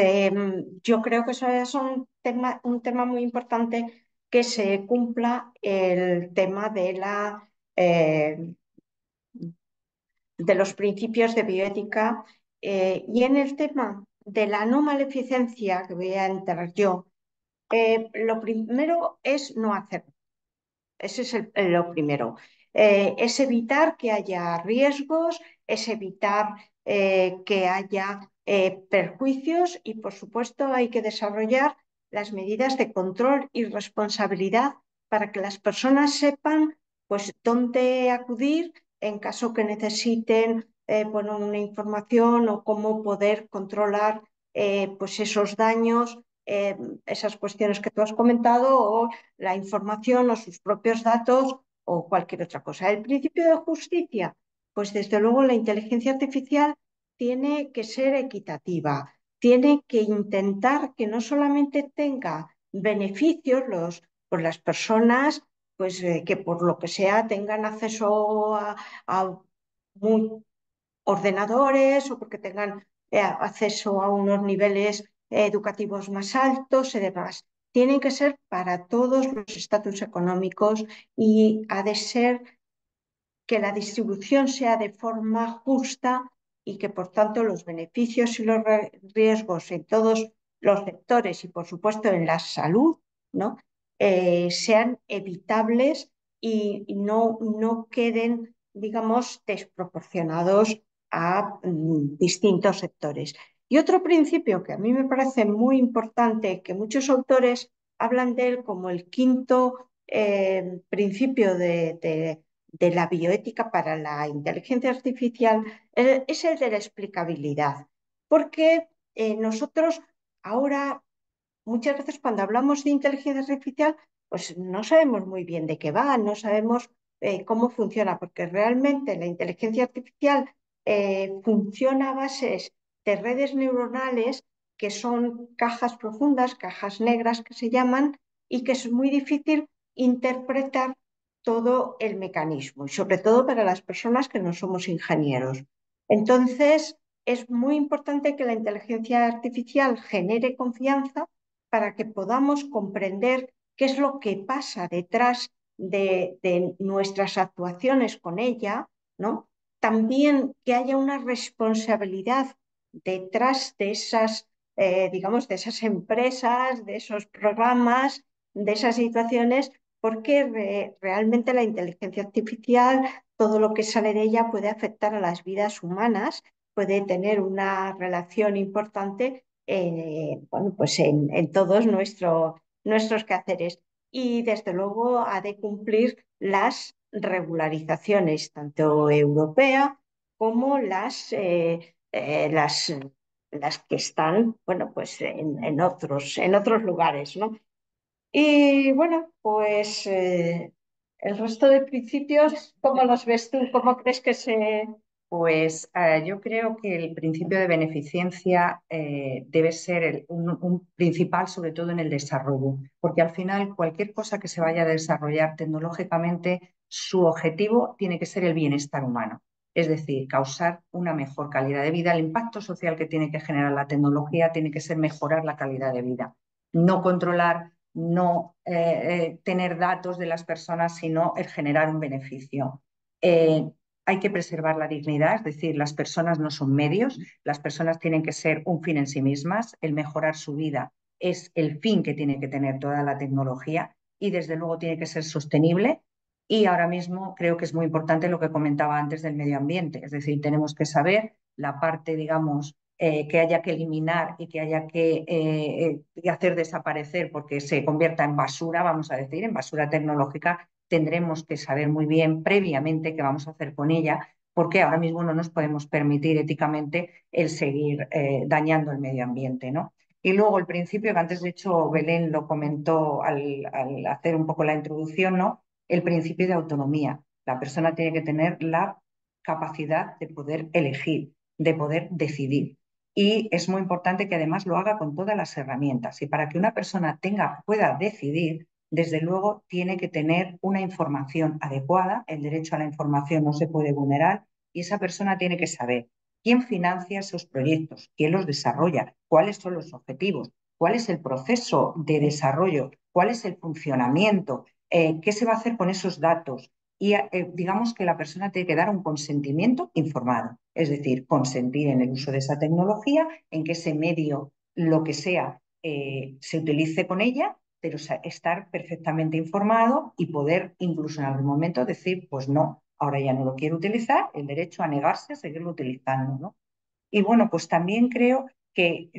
yo creo que eso es un tema muy importante que se cumpla el tema eh, de los principios de bioética y en el tema de la no maleficencia, que voy a entrar yo, lo primero es no hacer. Ese es lo primero. Es evitar que haya riesgos, es evitar que haya perjuicios y, por supuesto, hay que desarrollar las medidas de control y responsabilidad para que las personas sepan pues, dónde acudir en caso que necesiten bueno, una información o cómo poder controlar pues esos daños, esas cuestiones que tú has comentado o la información o sus propios datos o cualquier otra cosa. El principio de justicia, pues desde luego la inteligencia artificial tiene que ser equitativa, tiene que intentar que no solamente tenga beneficios por las personas, pues que por lo que sea tengan acceso a muy ordenadores o porque tengan acceso a unos niveles educativos más altos y demás. Tienen que ser para todos los estatus económicos y ha de ser que la distribución sea de forma justa y que por tanto los beneficios y los riesgos en todos los sectores y por supuesto en la salud, ¿no? Sean evitables y no queden, digamos, desproporcionados a distintos sectores. Y otro principio que a mí me parece muy importante, que muchos autores hablan de él como el quinto principio de la bioética para la inteligencia artificial, es el de la explicabilidad. Porque nosotros ahora, muchas veces cuando hablamos de inteligencia artificial, pues no sabemos muy bien de qué va, no sabemos cómo funciona, porque realmente la inteligencia artificial funciona a bases de redes neuronales que son cajas profundas, cajas negras que se llaman, y que es muy difícil interpretar todo el mecanismo, y sobre todo para las personas que no somos ingenieros. Entonces, es muy importante que la inteligencia artificial genere confianza para que podamos comprender qué es lo que pasa detrás de nuestras actuaciones con ella, ¿no? También que haya una responsabilidad detrás de esas, digamos, de esas empresas, de esos programas, de esas situaciones, porque realmente la inteligencia artificial, todo lo que sale de ella puede afectar a las vidas humanas, puede tener una relación importante bueno, pues en todos nuestros quehaceres. Y desde luego ha de cumplir las regularizaciones, tanto europea como las que están, bueno, pues en otros lugares, ¿no? Y bueno, pues el resto de principios, ¿cómo los ves tú? ¿Cómo crees que se...? Pues yo creo que el principio de beneficencia debe ser un principal, sobre todo en el desarrollo, porque al final cualquier cosa que se vaya a desarrollar tecnológicamente, su objetivo tiene que ser el bienestar humano, es decir, causar una mejor calidad de vida. El impacto social que tiene que generar la tecnología tiene que ser mejorar la calidad de vida, no controlar, no tener datos de las personas, sino el generar un beneficio. hay que preservar la dignidad, es decir, las personas no son medios, las personas tienen que ser un fin en sí mismas, el mejorar su vida es el fin que tiene que tener toda la tecnología y desde luego tiene que ser sostenible. Y ahora mismo creo que es muy importante lo que comentaba antes del medio ambiente, es decir, tenemos que saber la parte, digamos, que haya que eliminar y que haya que hacer desaparecer porque se convierta en basura, vamos a decir, en basura tecnológica, tendremos que saber muy bien previamente qué vamos a hacer con ella, porque ahora mismo no nos podemos permitir éticamente el seguir dañando el medio ambiente, ¿no? Y luego el principio, que antes de hecho Belén lo comentó al hacer un poco la introducción, ¿no? El principio de autonomía. La persona tiene que tener la capacidad de poder elegir, de poder decidir. Y es muy importante que además lo haga con todas las herramientas. Y para que una persona pueda decidir, desde luego tiene que tener una información adecuada. El derecho a la información no se puede vulnerar y esa persona tiene que saber quién financia esos proyectos, quién los desarrolla, cuáles son los objetivos, cuál es el proceso de desarrollo, cuál es el funcionamiento, qué se va a hacer con esos datos. Y digamos que la persona tiene que dar un consentimiento informado, es decir, consentir en el uso de esa tecnología, en que ese medio, lo que sea, se utilice con ella, pero estar perfectamente informado y poder incluso en algún momento decir, pues no, ahora ya no lo quiero utilizar, el derecho a negarse a seguirlo utilizando, ¿no? Y bueno, pues también creo que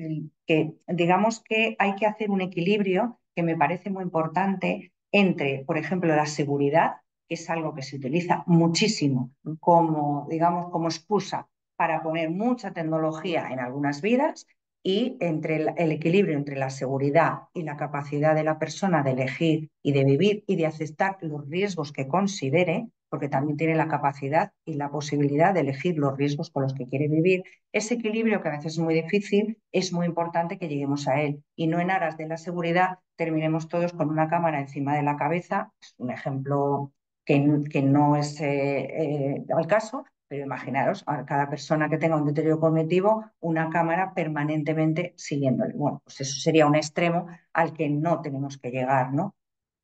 digamos que hay que hacer un equilibrio que me parece muy importante entre, por ejemplo, la seguridad, que es algo que se utiliza muchísimo como, digamos, como excusa para poner mucha tecnología en algunas vidas, y entre el equilibrio entre la seguridad y la capacidad de la persona de elegir y de vivir y de aceptar los riesgos que considere, porque también tiene la capacidad y la posibilidad de elegir los riesgos con los que quiere vivir. Ese equilibrio, que a veces es muy difícil, es muy importante que lleguemos a él y no en aras de la seguridad terminemos todos con una cámara encima de la cabeza. Es un ejemplo que no es al caso, pero imaginaros a cada persona que tenga un deterioro cognitivo, una cámara permanentemente siguiéndole. Bueno, pues eso sería un extremo al que no tenemos que llegar, ¿no?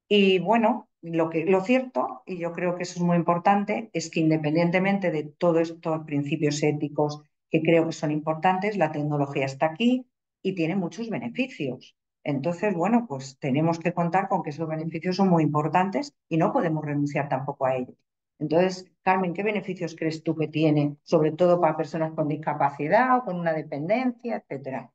Y bueno, lo cierto, y yo creo que eso es muy importante, es que independientemente de todos estos principios éticos que creo que son importantes, la tecnología está aquí y tiene muchos beneficios. Entonces, bueno, pues tenemos que contar con que esos beneficios son muy importantes y no podemos renunciar tampoco a ellos. Entonces, Carmen, ¿qué beneficios crees tú que tiene, sobre todo para personas con discapacidad o con una dependencia, etcétera?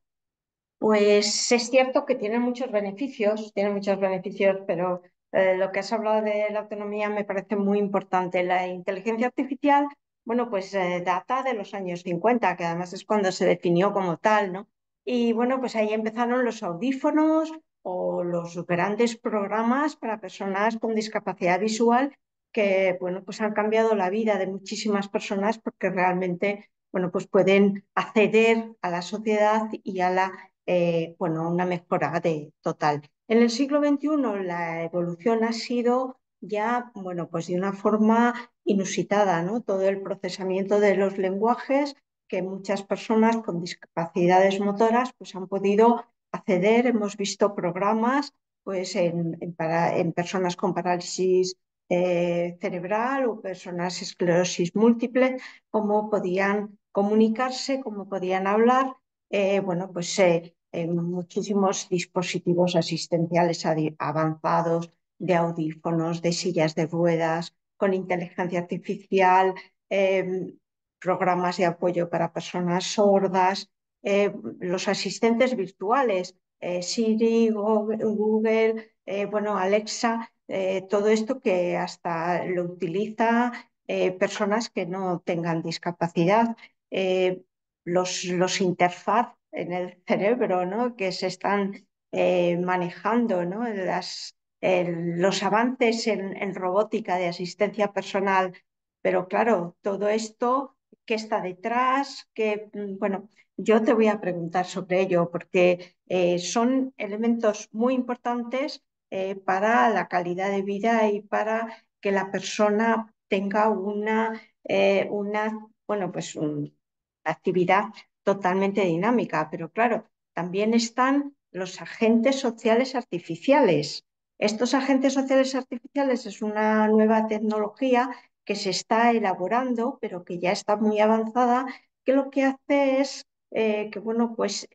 Pues es cierto que tiene muchos beneficios, pero lo que has hablado de la autonomía me parece muy importante. La inteligencia artificial, bueno, pues data de los años 50, que además es cuando se definió como tal, ¿no? Y bueno, pues ahí empezaron los audífonos o los grandes programas para personas con discapacidad visual que, bueno, pues han cambiado la vida de muchísimas personas porque realmente, bueno, pues pueden acceder a la sociedad y a la bueno, una mejora total. En el siglo XXI la evolución ha sido ya, bueno, pues de una forma inusitada, ¿no? Todo el procesamiento de los lenguajes que muchas personas con discapacidades motoras pues han podido acceder. Hemos visto programas pues en personas con parálisis cerebral o personas esclerosis múltiple, cómo podían comunicarse, cómo podían hablar, bueno, pues muchísimos dispositivos asistenciales avanzados, de audífonos, de sillas de ruedas, con inteligencia artificial, programas de apoyo para personas sordas, los asistentes virtuales, Siri, Google, bueno, Alexa, todo esto que hasta lo utiliza personas que no tengan discapacidad. Los interfaz en el cerebro, ¿no? Que se están manejando, ¿no? Los avances en robótica de asistencia personal, pero claro, todo esto, ¿qué está detrás? Bueno, yo te voy a preguntar sobre ello porque son elementos muy importantes para la calidad de vida y para que la persona tenga bueno, pues actividad totalmente dinámica, pero claro, también están los agentes sociales artificiales. Estos agentes sociales artificiales es una nueva tecnología que se está elaborando, pero que ya está muy avanzada, que lo que hace es que, bueno, pues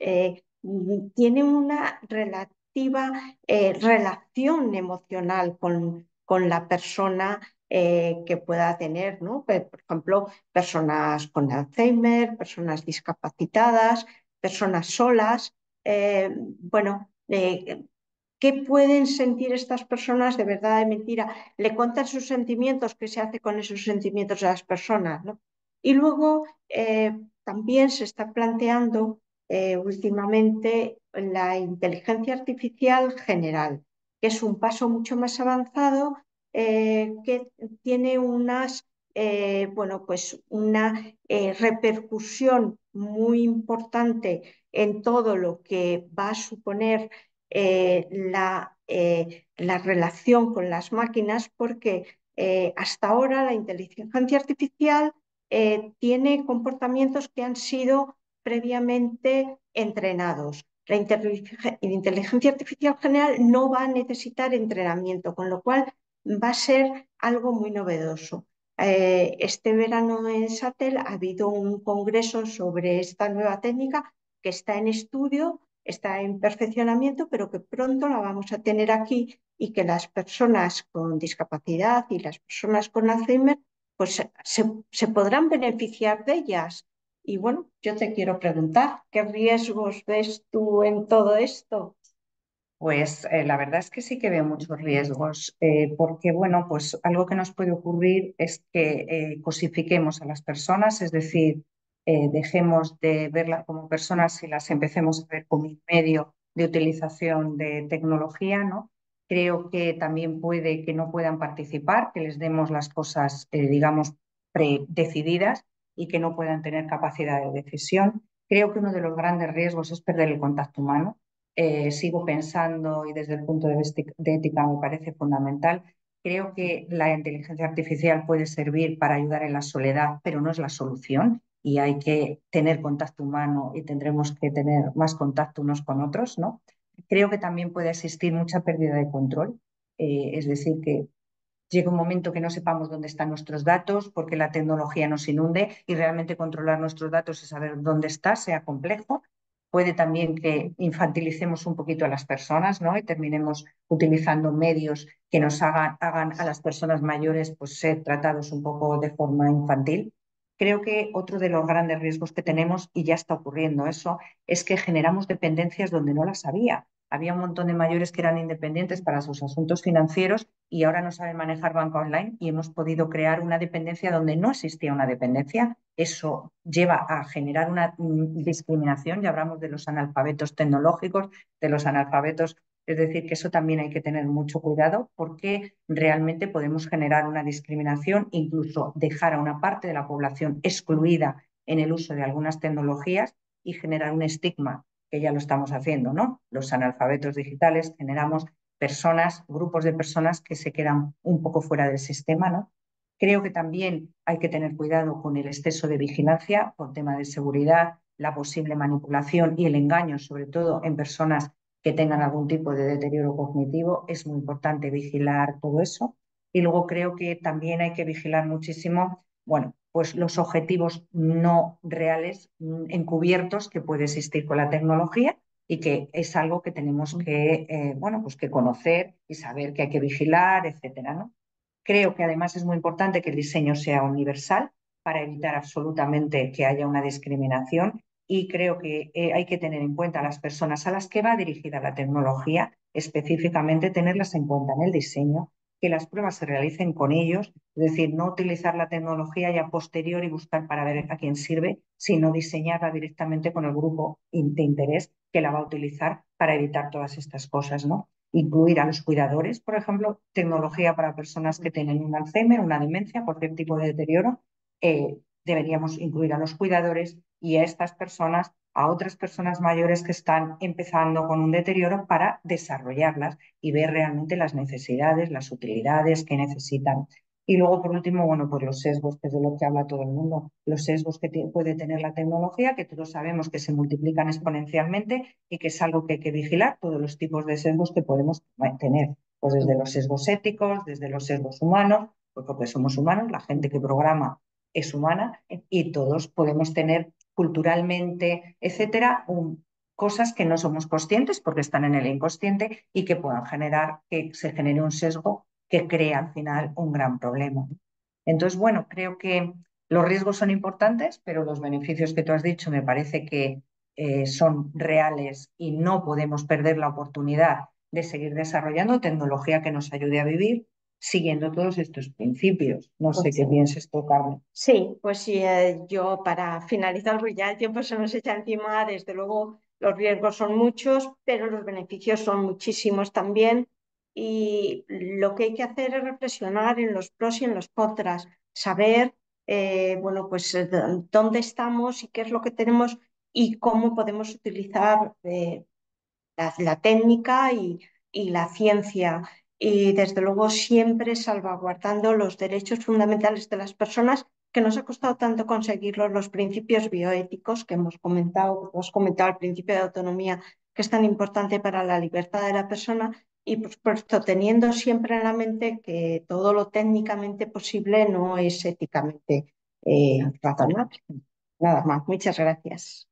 tiene una relativa relación emocional con la persona que pueda tener, ¿no? Por ejemplo, personas con Alzheimer, personas discapacitadas, personas solas. Bueno, ¿qué pueden sentir estas personas de verdad, de mentira? Le cuentan sus sentimientos, ¿qué se hace con esos sentimientos de las personas, ¿no? Y luego también se está planteando últimamente la inteligencia artificial general, que es un paso mucho más avanzado, que tiene bueno, pues una repercusión muy importante en todo lo que va a suponer la relación con las máquinas, porque hasta ahora la inteligencia artificial tiene comportamientos que han sido previamente entrenados. La inteligencia artificial general no va a necesitar entrenamiento, con lo cual va a ser algo muy novedoso. Este verano en Satel ha habido un congreso sobre esta nueva técnica que está en estudio, está en perfeccionamiento, pero que pronto la vamos a tener aquí y que las personas con discapacidad y las personas con Alzheimer pues se podrán beneficiar de ellas. Y bueno, yo te quiero preguntar, ¿qué riesgos ves tú en todo esto? Pues la verdad es que sí que veo muchos riesgos, porque bueno, pues algo que nos puede ocurrir es que cosifiquemos a las personas, es decir, dejemos de verlas como personas y las empecemos a ver como un medio de utilización de tecnología, ¿no? Creo que también puede que no puedan participar, que les demos las cosas, digamos, predecididas y que no puedan tener capacidad de decisión. Creo que uno de los grandes riesgos es perder el contacto humano. Sigo pensando y desde el punto de ética me parece fundamental. Creo que la inteligencia artificial puede servir para ayudar en la soledad, pero no es la solución y hay que tener contacto humano y tendremos que tener más contacto unos con otros, ¿no? Creo que también puede existir mucha pérdida de control, es decir, que llega un momento que no sepamos dónde están nuestros datos porque la tecnología nos inunde y realmente controlar nuestros datos y saber dónde está sea complejo. Puede también que infantilicemos un poquito a las personas, ¿no? Y terminemos utilizando medios que nos hagan a las personas mayores pues, ser tratados un poco de forma infantil. Creo que otro de los grandes riesgos que tenemos, y ya está ocurriendo eso, es que generamos dependencias donde no las había. Había un montón de mayores que eran independientes para sus asuntos financieros y ahora no saben manejar banca online y hemos podido crear una dependencia donde no existía una dependencia. Eso lleva a generar una discriminación. Ya hablamos de los analfabetos tecnológicos, de los analfabetos. Es decir, que eso también hay que tener mucho cuidado porque realmente podemos generar una discriminación, incluso dejar a una parte de la población excluida en el uso de algunas tecnologías y generar un estigma, que ya lo estamos haciendo, ¿no? Los analfabetos digitales generamos personas, grupos de personas que se quedan un poco fuera del sistema, ¿no? Creo que también hay que tener cuidado con el exceso de vigilancia por tema de seguridad, la posible manipulación y el engaño, sobre todo en personas que tengan algún tipo de deterioro cognitivo. Es muy importante vigilar todo eso. Y luego creo que también hay que vigilar muchísimo, bueno, pues los objetivos no reales encubiertos que puede existir con la tecnología y que es algo que tenemos que, bueno, pues que conocer y saber que hay que vigilar, etcétera, ¿no? Creo que además es muy importante que el diseño sea universal para evitar absolutamente que haya una discriminación y creo que hay que tener en cuenta a las personas a las que va dirigida la tecnología, específicamente tenerlas en cuenta en el diseño, que las pruebas se realicen con ellos, es decir, no utilizar la tecnología y a posteriori buscar para ver a quién sirve, sino diseñarla directamente con el grupo de interés que la va a utilizar para evitar todas estas cosas, ¿no? Incluir a los cuidadores, por ejemplo, tecnología para personas que tienen un Alzheimer, una demencia, cualquier tipo de deterioro, deberíamos incluir a los cuidadores y a estas personas, a otras personas mayores que están empezando con un deterioro para desarrollarlas y ver realmente las necesidades, las utilidades que necesitan. Y luego, por último, bueno, pues los sesgos, que es de lo que habla todo el mundo, los sesgos que puede tener la tecnología, que todos sabemos que se multiplican exponencialmente y que es algo que hay que vigilar, todos los tipos de sesgos que podemos tener, pues desde los sesgos éticos, desde los sesgos humanos, pues porque somos humanos, la gente que programa es humana y todos podemos tener culturalmente, etcétera, cosas que no somos conscientes porque están en el inconsciente y que puedan generar que se genere un sesgo que crea al final un gran problema. Entonces, bueno, creo que los riesgos son importantes, pero los beneficios que tú has dicho me parece que son reales y no podemos perder la oportunidad de seguir desarrollando tecnología que nos ayude a vivir siguiendo todos estos principios. No sé qué piensas tú, Carmen. Sí, pues sí, yo para finalizar, porque ya el tiempo se nos echa encima, desde luego los riesgos son muchos, pero los beneficios son muchísimos también. Y lo que hay que hacer es reflexionar en los pros y en los contras, saber, bueno, pues dónde estamos y qué es lo que tenemos y cómo podemos utilizar la técnica y la ciencia. Y desde luego siempre salvaguardando los derechos fundamentales de las personas, que nos ha costado tanto conseguirlos, los principios bioéticos que hemos comentado el principio de autonomía, que es tan importante para la libertad de la persona, y por supuesto teniendo siempre en la mente que todo lo técnicamente posible no es éticamente razonable. Nada más, muchas gracias.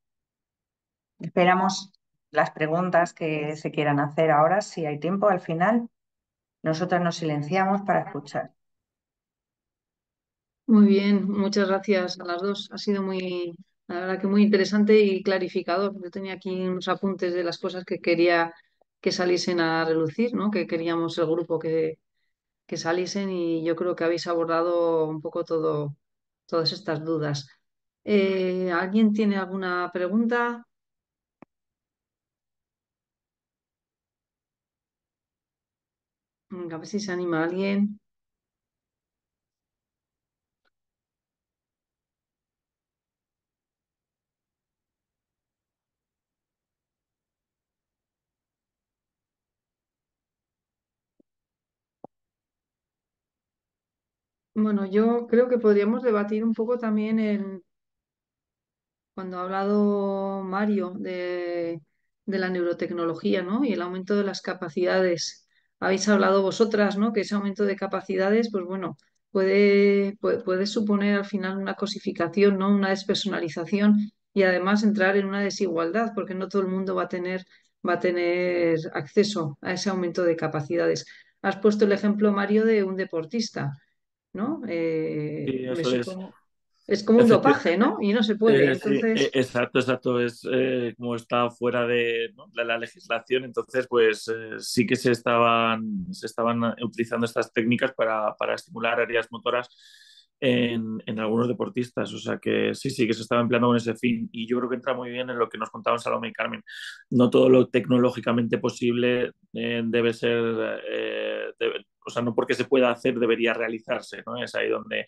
Esperamos las preguntas que se quieran hacer ahora, si hay tiempo al final. Nosotras nos silenciamos para escuchar. Muy bien, muchas gracias a las dos. Ha sido la verdad que muy interesante y clarificador. Yo tenía aquí unos apuntes de las cosas que quería que saliesen a relucir, ¿no? Que queríamos el grupo que saliesen y yo creo que habéis abordado un poco todas estas dudas. ¿Alguien tiene alguna pregunta? Venga, a ver si se anima alguien. Bueno, yo creo que podríamos debatir un poco también cuando ha hablado Mario de la neurotecnología, ¿no? Y el aumento de las capacidades. Habéis hablado vosotras, ¿no? Que ese aumento de capacidades, pues bueno, puede suponer al final una cosificación, ¿no? Una despersonalización y además entrar en una desigualdad, porque no todo el mundo va a tener acceso a ese aumento de capacidades. Has puesto el ejemplo, Mario, de un deportista, ¿no? Sí, Me eso es. supongo. Es como un dopaje, ¿no? Y no se puede. Sí, Entonces, exacto, exacto. Es como está fuera de, ¿no?, de la legislación, entonces pues sí que se estaban utilizando estas técnicas para estimular áreas motoras en algunos deportistas. O sea que sí, sí, que se estaba empleando con ese fin. Y yo creo que entra muy bien en lo que nos contaban Salomé y Carmen. No todo lo tecnológicamente posible debe ser, o sea, no porque se pueda hacer debería realizarse, ¿no? Es ahí donde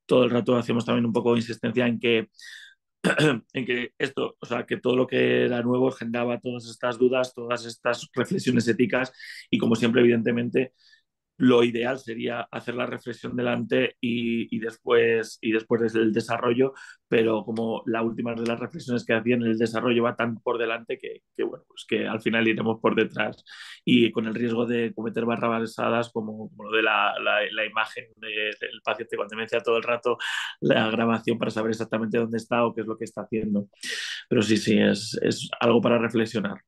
todo el rato hacemos también un poco de insistencia en que esto, o sea, que todo lo que era nuevo generaba todas estas dudas, todas estas reflexiones éticas y como siempre, evidentemente, lo ideal sería hacer la reflexión delante y después desde el desarrollo, pero como la última de las reflexiones que hacían, el desarrollo va tan por delante bueno, pues que al final iremos por detrás y con el riesgo de cometer barrabasadas como lo de la imagen del paciente con demencia todo el rato, la grabación para saber exactamente dónde está o qué es lo que está haciendo. Pero sí, sí, es algo para reflexionar.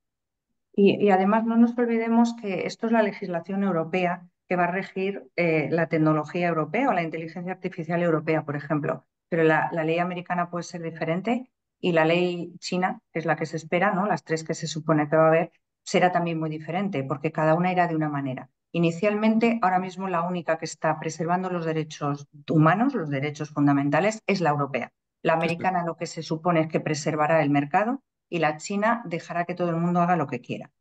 Y además no nos olvidemos que esto es la legislación europea que va a regir la tecnología europea o la inteligencia artificial europea, por ejemplo. Pero la ley americana puede ser diferente y la ley china, que es la que se espera, ¿no? Las tres que se supone que va a haber, será también muy diferente, porque cada una irá de una manera. Inicialmente, ahora mismo la única que está preservando los derechos humanos, los derechos fundamentales, es la europea. La americana lo que se supone es que preservará el mercado y la China dejará que todo el mundo haga lo que quiera.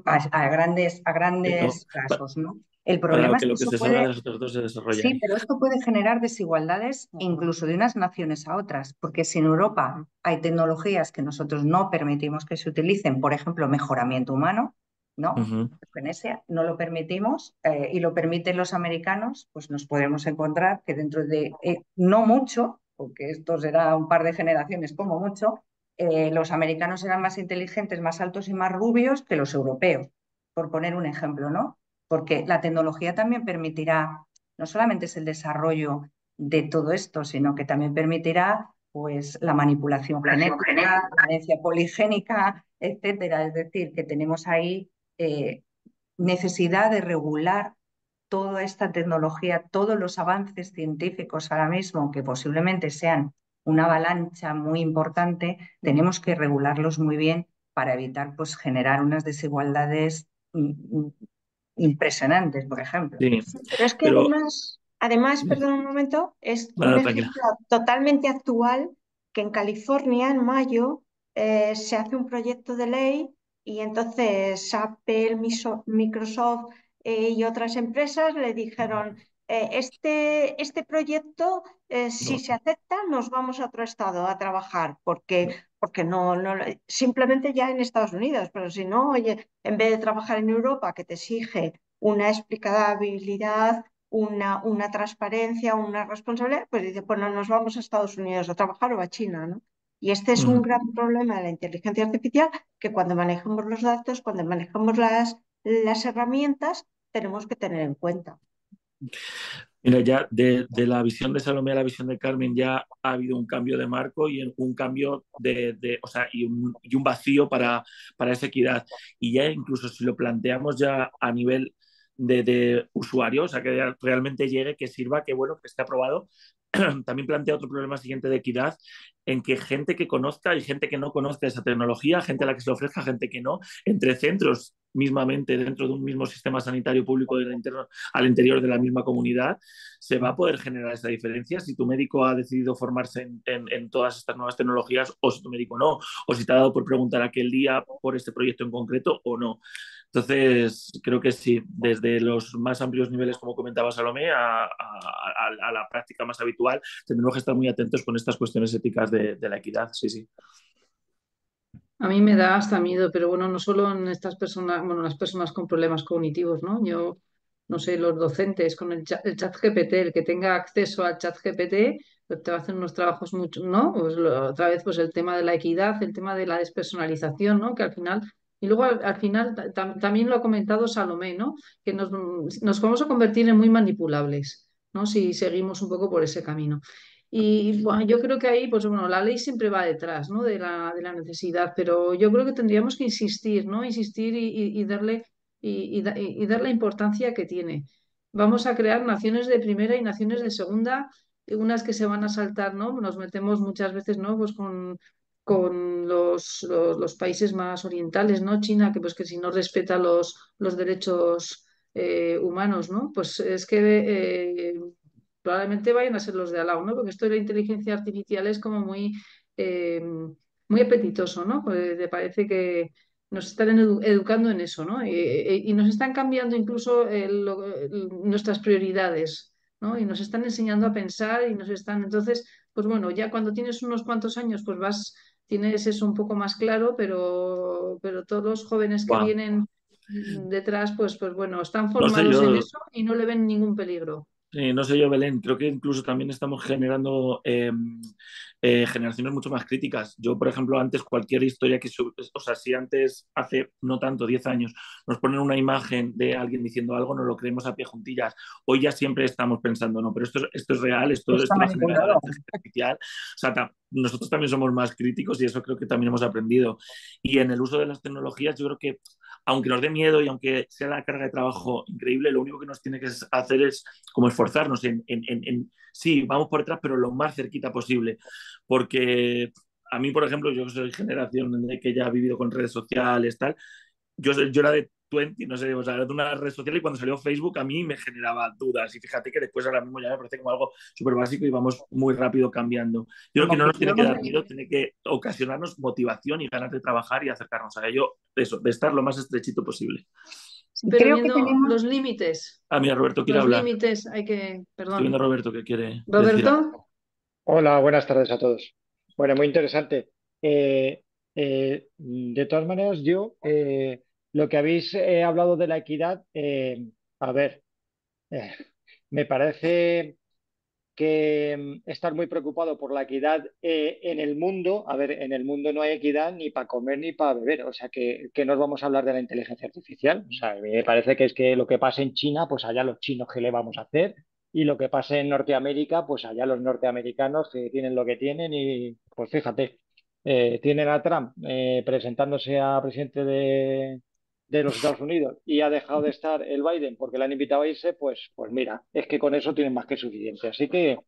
A Pero grandes rasgos, ¿no? El para problema es que que lo que eso se salga de puede, los otros dos se desarrolla sí, ahí. pero esto puede generar desigualdades incluso de unas naciones a otras, porque si en Europa hay tecnologías que nosotros no permitimos que se utilicen, por ejemplo, mejoramiento humano, ¿no? Ujú. Eugenesia, no lo permitimos y lo permiten los americanos, pues nos podemos encontrar que dentro de no mucho, porque esto será un par de generaciones como mucho, los americanos serán más inteligentes, más altos y más rubios que los europeos, por poner un ejemplo, ¿no? Porque la tecnología también permitirá no solamente es el desarrollo de todo esto, sino que también permitirá pues, la manipulación genética, la herencia poligénica, etcétera. Es decir, que tenemos ahí necesidad de regular toda esta tecnología, todos los avances científicos ahora mismo, que posiblemente sean una avalancha muy importante, tenemos que regularlos muy bien para evitar pues, generar unas desigualdades impresionantes, por ejemplo. Sí, Pero es que pero además, perdón un momento, es un nada, tranquila. ejemplo totalmente actual que en California, en mayo, se hace un proyecto de ley y entonces Apple, Microsoft y otras empresas le dijeron, este proyecto, si No. se acepta, nos vamos a otro estado a trabajar, porque no, simplemente ya en Estados Unidos, pero si no, oye, en vez de trabajar en Europa, que te exige una explicabilidad, una transparencia, una responsabilidad, pues dice, bueno, nos vamos a Estados Unidos a trabajar o a China, ¿no? Y este es un gran problema de la inteligencia artificial, que cuando manejamos los datos, cuando manejamos las herramientas, tenemos que tener en cuenta. Mira, ya de la visión de Salomé a la visión de Carmen ya ha habido un cambio de marco y un cambio o sea, y un vacío para esa equidad. Y ya incluso si lo planteamos ya a nivel de usuario, o sea, que realmente llegue, que sirva, que bueno, que esté aprobado, también plantea otro problema siguiente de equidad, en que gente que conozca y gente que no conozca esa tecnología, gente a la que se le ofrezca, gente que no, entre centros mismamente dentro de un mismo sistema sanitario público al interior de la misma comunidad, se va a poder generar esa diferencia si tu médico ha decidido formarse en todas estas nuevas tecnologías o si tu médico no, o si te ha dado por preguntar aquel día por este proyecto en concreto o no. Entonces, creo que sí, desde los más amplios niveles, como comentaba Salomé, a la práctica más habitual, tendremos que estar muy atentos con estas cuestiones éticas de la equidad, sí, sí. A mí me da hasta miedo, pero bueno, no solo en estas personas, bueno, las personas con problemas cognitivos, ¿no? Yo, no sé, los docentes con el chat GPT, el que tenga acceso al chat GPT, pues te va a hacer unos trabajos mucho, ¿no? Pues otra vez, pues el tema de la equidad, el tema de la despersonalización, ¿no? Que al final, y luego al final también lo ha comentado Salomé, ¿no? Que nos vamos a convertir en muy manipulables, ¿no? Si seguimos un poco por ese camino. Y bueno, yo creo que ahí, pues bueno, la ley siempre va detrás, ¿no? De la necesidad, pero yo creo que tendríamos que insistir, ¿no? Insistir y darle, y dar la importancia que tiene. Vamos a crear naciones de primera y naciones de segunda, unas que se van a saltar, ¿no? Nos metemos muchas veces, ¿no? Pues con los países más orientales, ¿no? China, que pues que si no respeta los derechos humanos, ¿no? Pues es que probablemente vayan a ser los de al lado, ¿no? Porque esto de la inteligencia artificial es como muy apetitoso, ¿no? Pues te parece que nos están educando en eso, ¿no? Y nos están cambiando incluso nuestras prioridades, ¿no? Y nos están enseñando a pensar y nos están, entonces, pues bueno, ya cuando tienes unos cuantos años, pues tienes eso un poco más claro, pero todos los jóvenes que Wow. vienen detrás, pues bueno, están No sé formados en yo, eso y no le ven ningún peligro. no sé yo, Belén, creo que incluso también estamos generando generaciones mucho más críticas. Yo, por ejemplo, antes cualquier historia o sea, si antes, hace no tanto, 10 años, nos ponen una imagen de alguien diciendo algo, nos lo creemos a pie juntillas. Hoy ya siempre estamos pensando, no, pero esto es real, Está esto lo ha generado la manipulado. inteligencia artificial. O sea, nosotros también somos más críticos y eso creo que también hemos aprendido. Y en el uso de las tecnologías, yo creo que aunque nos dé miedo y aunque sea la carga de trabajo increíble, lo único que nos tiene que hacer es como esforzarnos sí, vamos por detrás, pero lo más cerquita posible. Porque a mí, por ejemplo, yo soy generación de que ya ha vivido con redes sociales, tal. Yo era de 20, no sé, o sea, era de una red social y cuando salió Facebook a mí me generaba dudas. Y fíjate que después ahora mismo ya me parece como algo súper básico y vamos muy rápido cambiando. Yo creo que no nos tiene que dar miedo, tiene que ocasionarnos motivación y ganas de trabajar y acercarnos a ello, eso, de estar lo más estrechito posible. Sí, pero Creo que viendo tenemos, los límites, Ah, mira, Roberto quiere los hablar. límites Estoy viendo a perdón, Roberto que quiere decir algo. Roberto. Hola, buenas tardes a todos. Bueno, muy interesante. De todas maneras, lo que habéis hablado de la equidad, a ver, eh, me parece que estar muy preocupado por la equidad en el mundo, a ver, en el mundo no hay equidad ni para comer ni para beber, o sea, que nos vamos a hablar de la inteligencia artificial. O sea, me parece que es que lo que pasa en China, pues allá los chinos, ¿qué le vamos a hacer? y lo que pase en Norteamérica, pues allá los norteamericanos que tienen lo que tienen y pues fíjate, tienen a Trump presentándose a presidente de los Estados Unidos y ha dejado de estar el Biden porque le han invitado a irse, pues mira, es que con eso tienen más que suficiente. Así que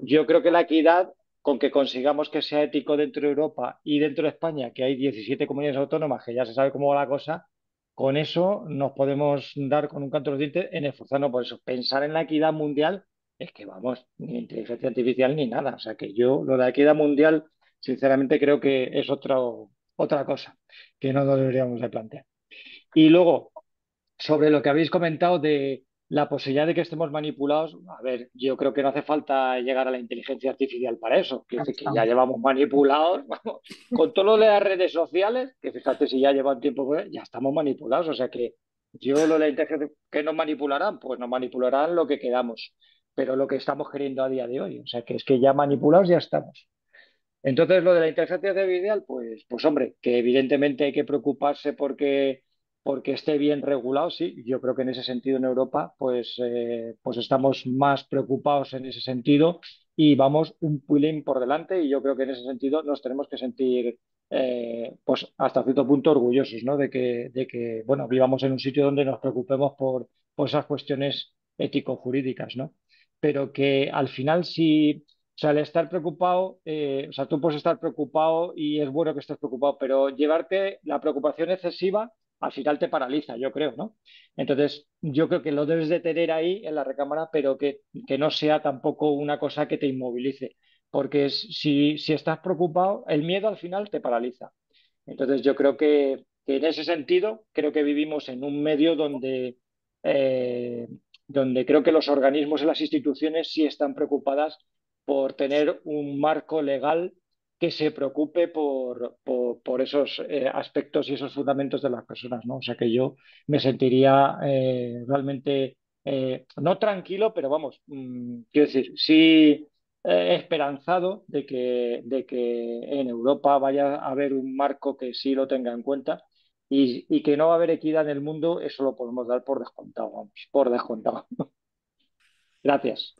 yo creo que la equidad, con que consigamos que sea ético dentro de Europa y dentro de España, que hay 17 comunidades autónomas, que ya se sabe cómo va la cosa, con eso nos podemos dar con un canto de los dientes en esforzarnos por eso. Pensar en la equidad mundial es que, vamos, ni inteligencia artificial ni nada. O sea que yo, lo de la equidad mundial, sinceramente creo que es otra cosa que no nos deberíamos de plantear. Y luego, sobre lo que habéis comentado de la posibilidad de que estemos manipulados, a ver, yo creo que no hace falta llegar a la inteligencia artificial para eso. Quiero decir que ya llevamos manipulados, vamos, con todo lo de las redes sociales, que fíjate si ya llevan tiempo, ya estamos manipulados. O sea que yo lo de la inteligencia, ¿qué nos manipularán? Pues nos manipularán lo que queramos, pero lo que estamos queriendo a día de hoy. O sea que es que ya manipulados ya estamos. Entonces, lo de la inteligencia artificial, pues hombre, que evidentemente hay que preocuparse porque esté bien regulado, sí. Yo creo que en ese sentido en Europa, pues estamos más preocupados en ese sentido y vamos un pelín por delante y yo creo que en ese sentido nos tenemos que sentir, pues hasta cierto punto orgullosos, ¿no? De que, bueno, vivamos en un sitio donde nos preocupemos por esas cuestiones ético-jurídicas, ¿no? Pero que al final sí. O sea, el estar preocupado, o sea, tú puedes estar preocupado y es bueno que estés preocupado, pero llevarte la preocupación excesiva al final te paraliza, yo creo, ¿no? Entonces, yo creo que lo debes de tener ahí en la recámara, pero que no sea tampoco una cosa que te inmovilice, porque si estás preocupado, el miedo al final te paraliza. Entonces, yo creo que en ese sentido, creo que vivimos en un medio eh, donde creo que los organismos y las instituciones sí están preocupadas por tener un marco legal que se preocupe por esos aspectos y esos fundamentos de las personas, ¿no? O sea que yo me sentiría realmente, no tranquilo, pero vamos, quiero decir, sí esperanzado de que en Europa vaya a haber un marco que sí lo tenga en cuenta y que no va a haber equidad en el mundo, eso lo podemos dar por descontado, vamos, por descontado. Gracias.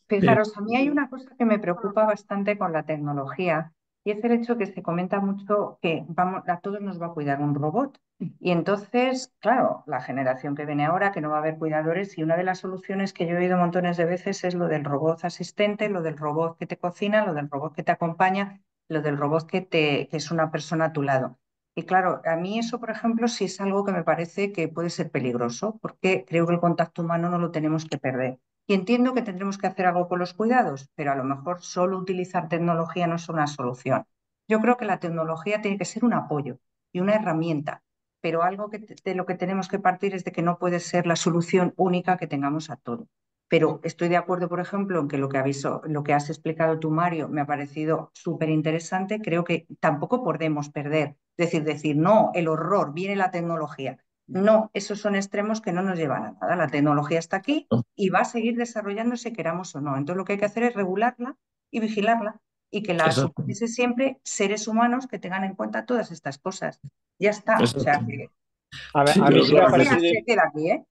Bien. Fijaros, a mí hay una cosa que me preocupa bastante con la tecnología y es el hecho que se comenta mucho que vamos, a todos nos va a cuidar un robot. Y entonces, claro, la generación que viene ahora, que no va a haber cuidadores, y una de las soluciones que yo he oído montones de veces es lo del robot asistente, lo del robot que te cocina, lo del robot que te acompaña, lo del robot que es una persona a tu lado. Y claro, a mí eso, por ejemplo, sí es algo que me parece que puede ser peligroso, porque creo que el contacto humano no lo tenemos que perder. Y entiendo que tendremos que hacer algo con los cuidados, pero a lo mejor solo utilizar tecnología no es una solución. Yo creo que la tecnología tiene que ser un apoyo y una herramienta, pero algo de lo que tenemos que partir es de que no puede ser la solución única que tengamos a todo. Pero estoy de acuerdo, por ejemplo, en que lo que has explicado tú, Mario, me ha parecido súper interesante. Creo que tampoco podemos perder, decir, no, el horror, viene la tecnología. No, esos son extremos que no nos llevan a nada. La tecnología está aquí y va a seguir desarrollándose, queramos o no. Entonces, lo que hay que hacer es regularla y vigilarla y que la Exacto, supervise siempre seres humanos que tengan en cuenta todas estas cosas. Ya está. O sea, exacto. que Sí, A mí yo sí me ha creo que tecnología parecido, se queda aquí, ¿eh?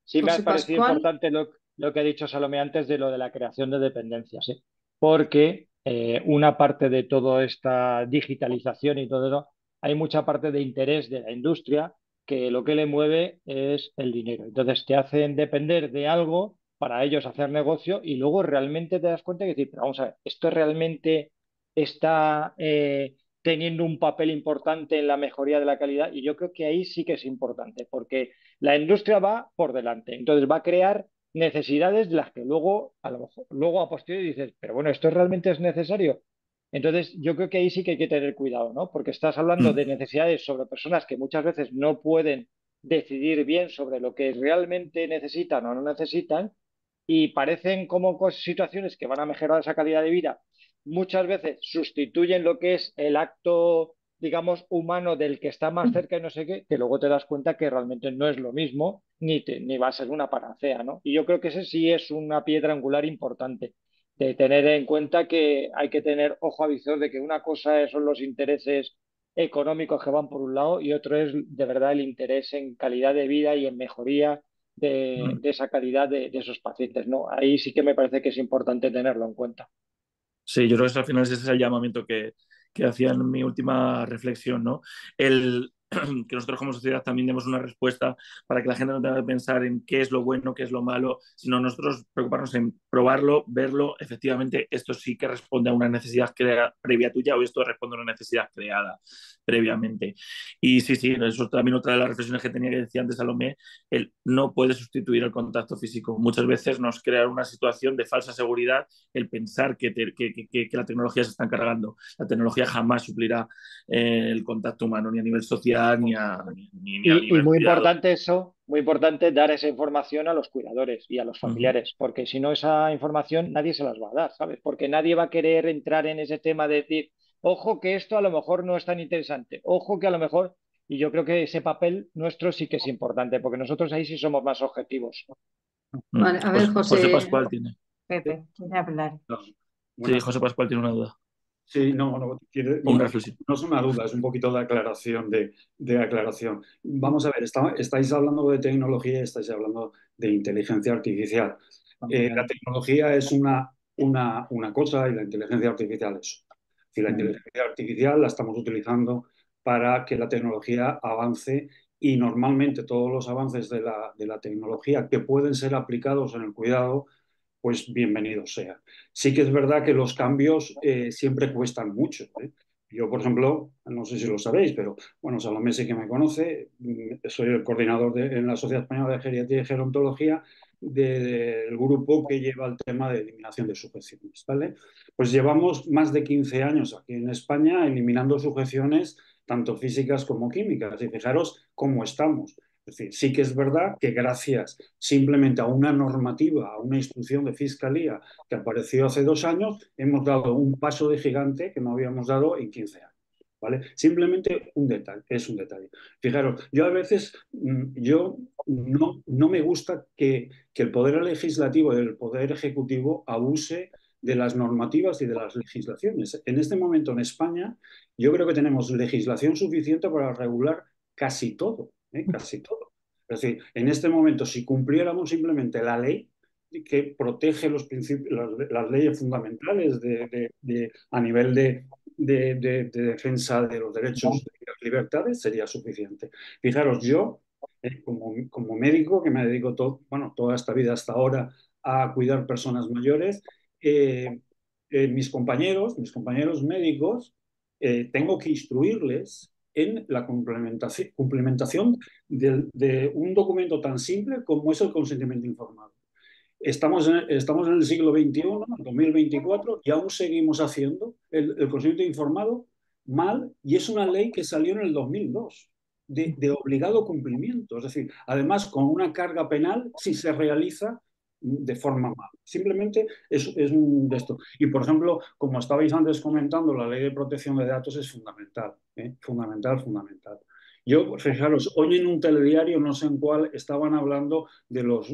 sí me José ha parecido Pascual. importante lo que ha dicho Salomé antes de lo de la creación de dependencias, ¿eh? Porque una parte de toda esta digitalización y todo eso, hay mucha parte de interés de la industria que lo que le mueve es el dinero. Entonces te hacen depender de algo para ellos hacer negocio y luego realmente te das cuenta que decir, pero vamos a ver, esto realmente está teniendo un papel importante en la mejoría de la calidad y yo creo que ahí sí que es importante porque la industria va por delante, entonces va a crear necesidades de las que luego, a lo mejor, luego a posteriori dices, pero bueno, ¿esto realmente es necesario? Entonces, yo creo que ahí sí que hay que tener cuidado, ¿no? Porque estás hablando Mm. de necesidades sobre personas que muchas veces no pueden decidir bien sobre lo que realmente necesitan o no necesitan y parecen como situaciones que van a mejorar esa calidad de vida. Muchas veces sustituyen lo que es el acto, digamos, humano del que está más cerca y no sé qué, que luego te das cuenta que realmente no es lo mismo ni va a ser una panacea, ¿no? Y yo creo que ese sí es una piedra angular importante de tener en cuenta que hay que tener ojo avisor de que una cosa son los intereses económicos que van por un lado y otro es de verdad el interés en calidad de vida y en mejoría de esa calidad de esos pacientes, ¿no? Ahí sí que me parece que es importante tenerlo en cuenta. Sí, yo creo que al final ese es el llamamiento que hacía en mi última reflexión, ¿no? Que nosotros como sociedad también demos una respuesta para que la gente no tenga que pensar en qué es lo bueno, qué es lo malo, sino nosotros preocuparnos en probarlo, verlo, efectivamente esto sí que responde a una necesidad previa tuya o esto responde a una necesidad creada previamente. Y sí, sí, eso es también otra de las reflexiones que tenía que decir antes Salomé, el no puede sustituir el contacto físico. Muchas veces nos crea una situación de falsa seguridad el pensar que la tecnología se está encargando. La tecnología jamás suplirá el contacto humano, ni a nivel social, ni a Y nivel muy cuidado. importante eso, muy importante dar esa información a los cuidadores y a los Uh -huh. familiares, porque si no esa información nadie se las va a dar, ¿sabes? Porque nadie va a querer entrar en ese tema de decir, ojo que esto a lo mejor no es tan interesante, ojo que a lo mejor, y yo creo que ese papel nuestro sí que es importante, porque nosotros ahí sí somos más objetivos. Vale, a ver, José José. Pascual tiene. Pepe, quiere hablar. No, Sí, buenas José tardes. Pascual tiene una duda. Sí, no, Una reflexión. no es una duda, es un poquito de aclaración, de aclaración. Vamos a ver, estáis hablando de tecnología, estáis hablando de inteligencia artificial. La tecnología es una cosa y la inteligencia artificial es otra. Si la inteligencia artificial la estamos utilizando para que la tecnología avance y normalmente todos los avances de la tecnología que pueden ser aplicados en el cuidado pues bienvenido sea. Sí que es verdad que los cambios siempre cuestan mucho, ¿eh? Yo, por ejemplo, no sé si lo sabéis, pero bueno, Salomé sí que me conoce, soy el coordinador en la Sociedad Española de Geriatría y Gerontología del grupo que lleva el tema de eliminación de sujeciones, ¿vale? Pues llevamos más de 15 años aquí en España eliminando sujeciones tanto físicas como químicas y fijaros cómo estamos. Es decir, sí que es verdad que gracias simplemente a una normativa, a una instrucción de fiscalía que apareció hace 2 años, hemos dado un paso de gigante que no habíamos dado en 15 años. ¿Vale? Simplemente un detalle, es un detalle. Fijaros, yo a veces yo no me gusta que el poder legislativo y el poder ejecutivo abuse de las normativas y de las legislaciones. En este momento en España yo creo que tenemos legislación suficiente para regular casi todo, ¿eh? Casi todo. Es decir, en este momento, si cumpliéramos simplemente la ley que protege los principios, las leyes fundamentales a nivel de defensa de los derechos y las libertades, sería suficiente. Fijaros, yo, como médico, que me dedico toda esta vida hasta ahora a cuidar personas mayores, mis compañeros médicos, tengo que instruirles en la cumplimentación de un documento tan simple como es el consentimiento informado. Estamos en el siglo XXI, 2024, y aún seguimos haciendo el consentimiento informado mal, y es una ley que salió en el 2002, de obligado cumplimiento. Es decir, además con una carga penal si se realiza de forma mala. Simplemente es un de esto. Y, por ejemplo, como estabais antes comentando, la ley de protección de datos es fundamental, ¿eh? Fundamental, fundamental. Yo, fijaros, hoy en un telediario, no sé en cuál, estaban hablando de los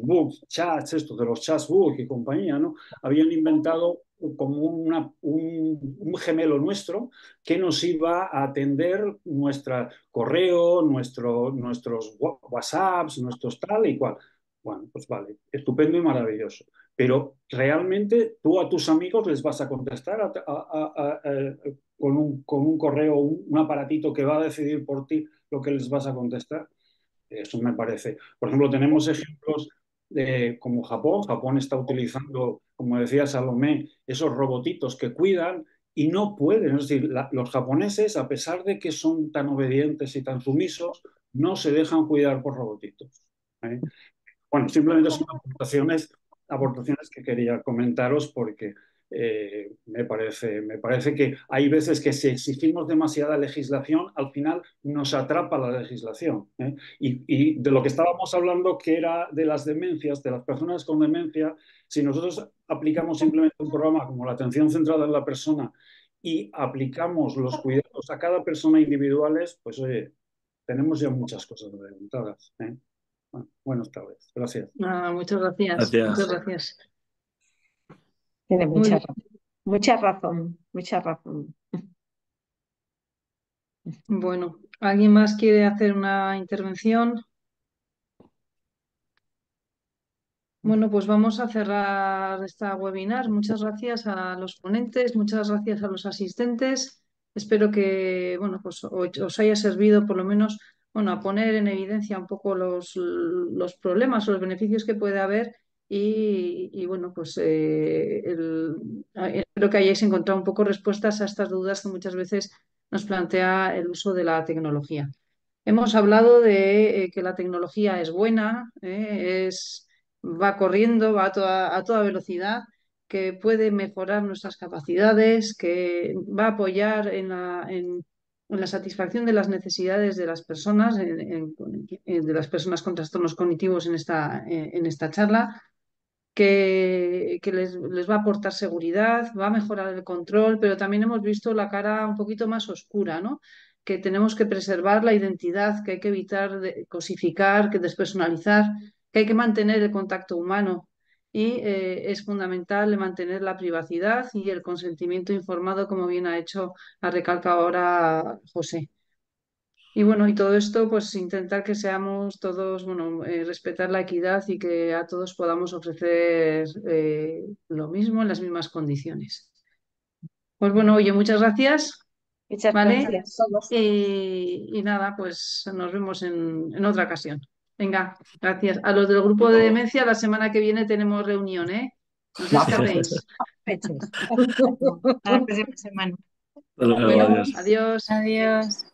bugs, chats, estos, de los chats bugs y compañía, ¿no? Habían inventado como un gemelo nuestro que nos iba a atender nuestro correo, nuestros WhatsApps, nuestros tal y cual. Bueno, pues vale, estupendo y maravilloso. Pero realmente tú a tus amigos les vas a contestar con un correo, un aparatito que va a decidir por ti lo que les vas a contestar. Eso me parece. Por ejemplo, tenemos ejemplos como Japón. Japón está utilizando, como decía Salomé, esos robotitos que cuidan y no pueden. Es decir, los japoneses, a pesar de que son tan obedientes y tan sumisos, no se dejan cuidar por robotitos, ¿eh? Bueno, simplemente son aportaciones que quería comentaros porque me parece que hay veces que si exigimos demasiada legislación, al final nos atrapa la legislación, ¿eh? Y de lo que estábamos hablando, que era de las demencias, de las personas con demencia, si nosotros aplicamos simplemente un programa como la atención centrada en la persona y aplicamos los cuidados a cada persona individuales, pues oye, tenemos ya muchas cosas adelantadas, ¿eh? Bueno, buenas tardes. Gracias. Muchas gracias. Muchas Gracias. gracias. Tiene Muy bien. mucha razón, mucha razón. Bueno, ¿alguien más quiere hacer una intervención? Bueno, pues vamos a cerrar esta webinar. Muchas gracias a los ponentes, muchas gracias a los asistentes. Espero que, bueno, pues os haya servido por lo menos, bueno, a poner en evidencia un poco los problemas o los beneficios que puede haber y, bueno, pues espero que hayáis encontrado un poco respuestas a estas dudas que muchas veces nos plantea el uso de la tecnología. Hemos hablado de que la tecnología es buena, va corriendo, va a toda velocidad, que puede mejorar nuestras capacidades, que va a apoyar en la satisfacción de las necesidades de las personas, de las personas con trastornos cognitivos en esta charla, que les va a aportar seguridad, va a mejorar el control, pero también hemos visto la cara un poquito más oscura, ¿no? Que tenemos que preservar la identidad, que hay que evitar cosificar, que despersonalizar, que hay que mantener el contacto humano y es fundamental mantener la privacidad y el consentimiento informado, como bien ha recalcado ahora José. Y bueno, y todo esto, pues intentar que seamos todos, bueno, respetar la equidad y que a todos podamos ofrecer lo mismo en las mismas condiciones. Pues bueno, oye, muchas gracias, Muchas ¿vale? gracias a todos. Y nada, pues nos vemos en otra ocasión. Venga, gracias. A los del grupo de demencia, la semana que viene tenemos reunión, ¿eh? No os escapéis. Hasta la próxima semana. Hasta luego, Bueno, adiós. adiós. Adiós.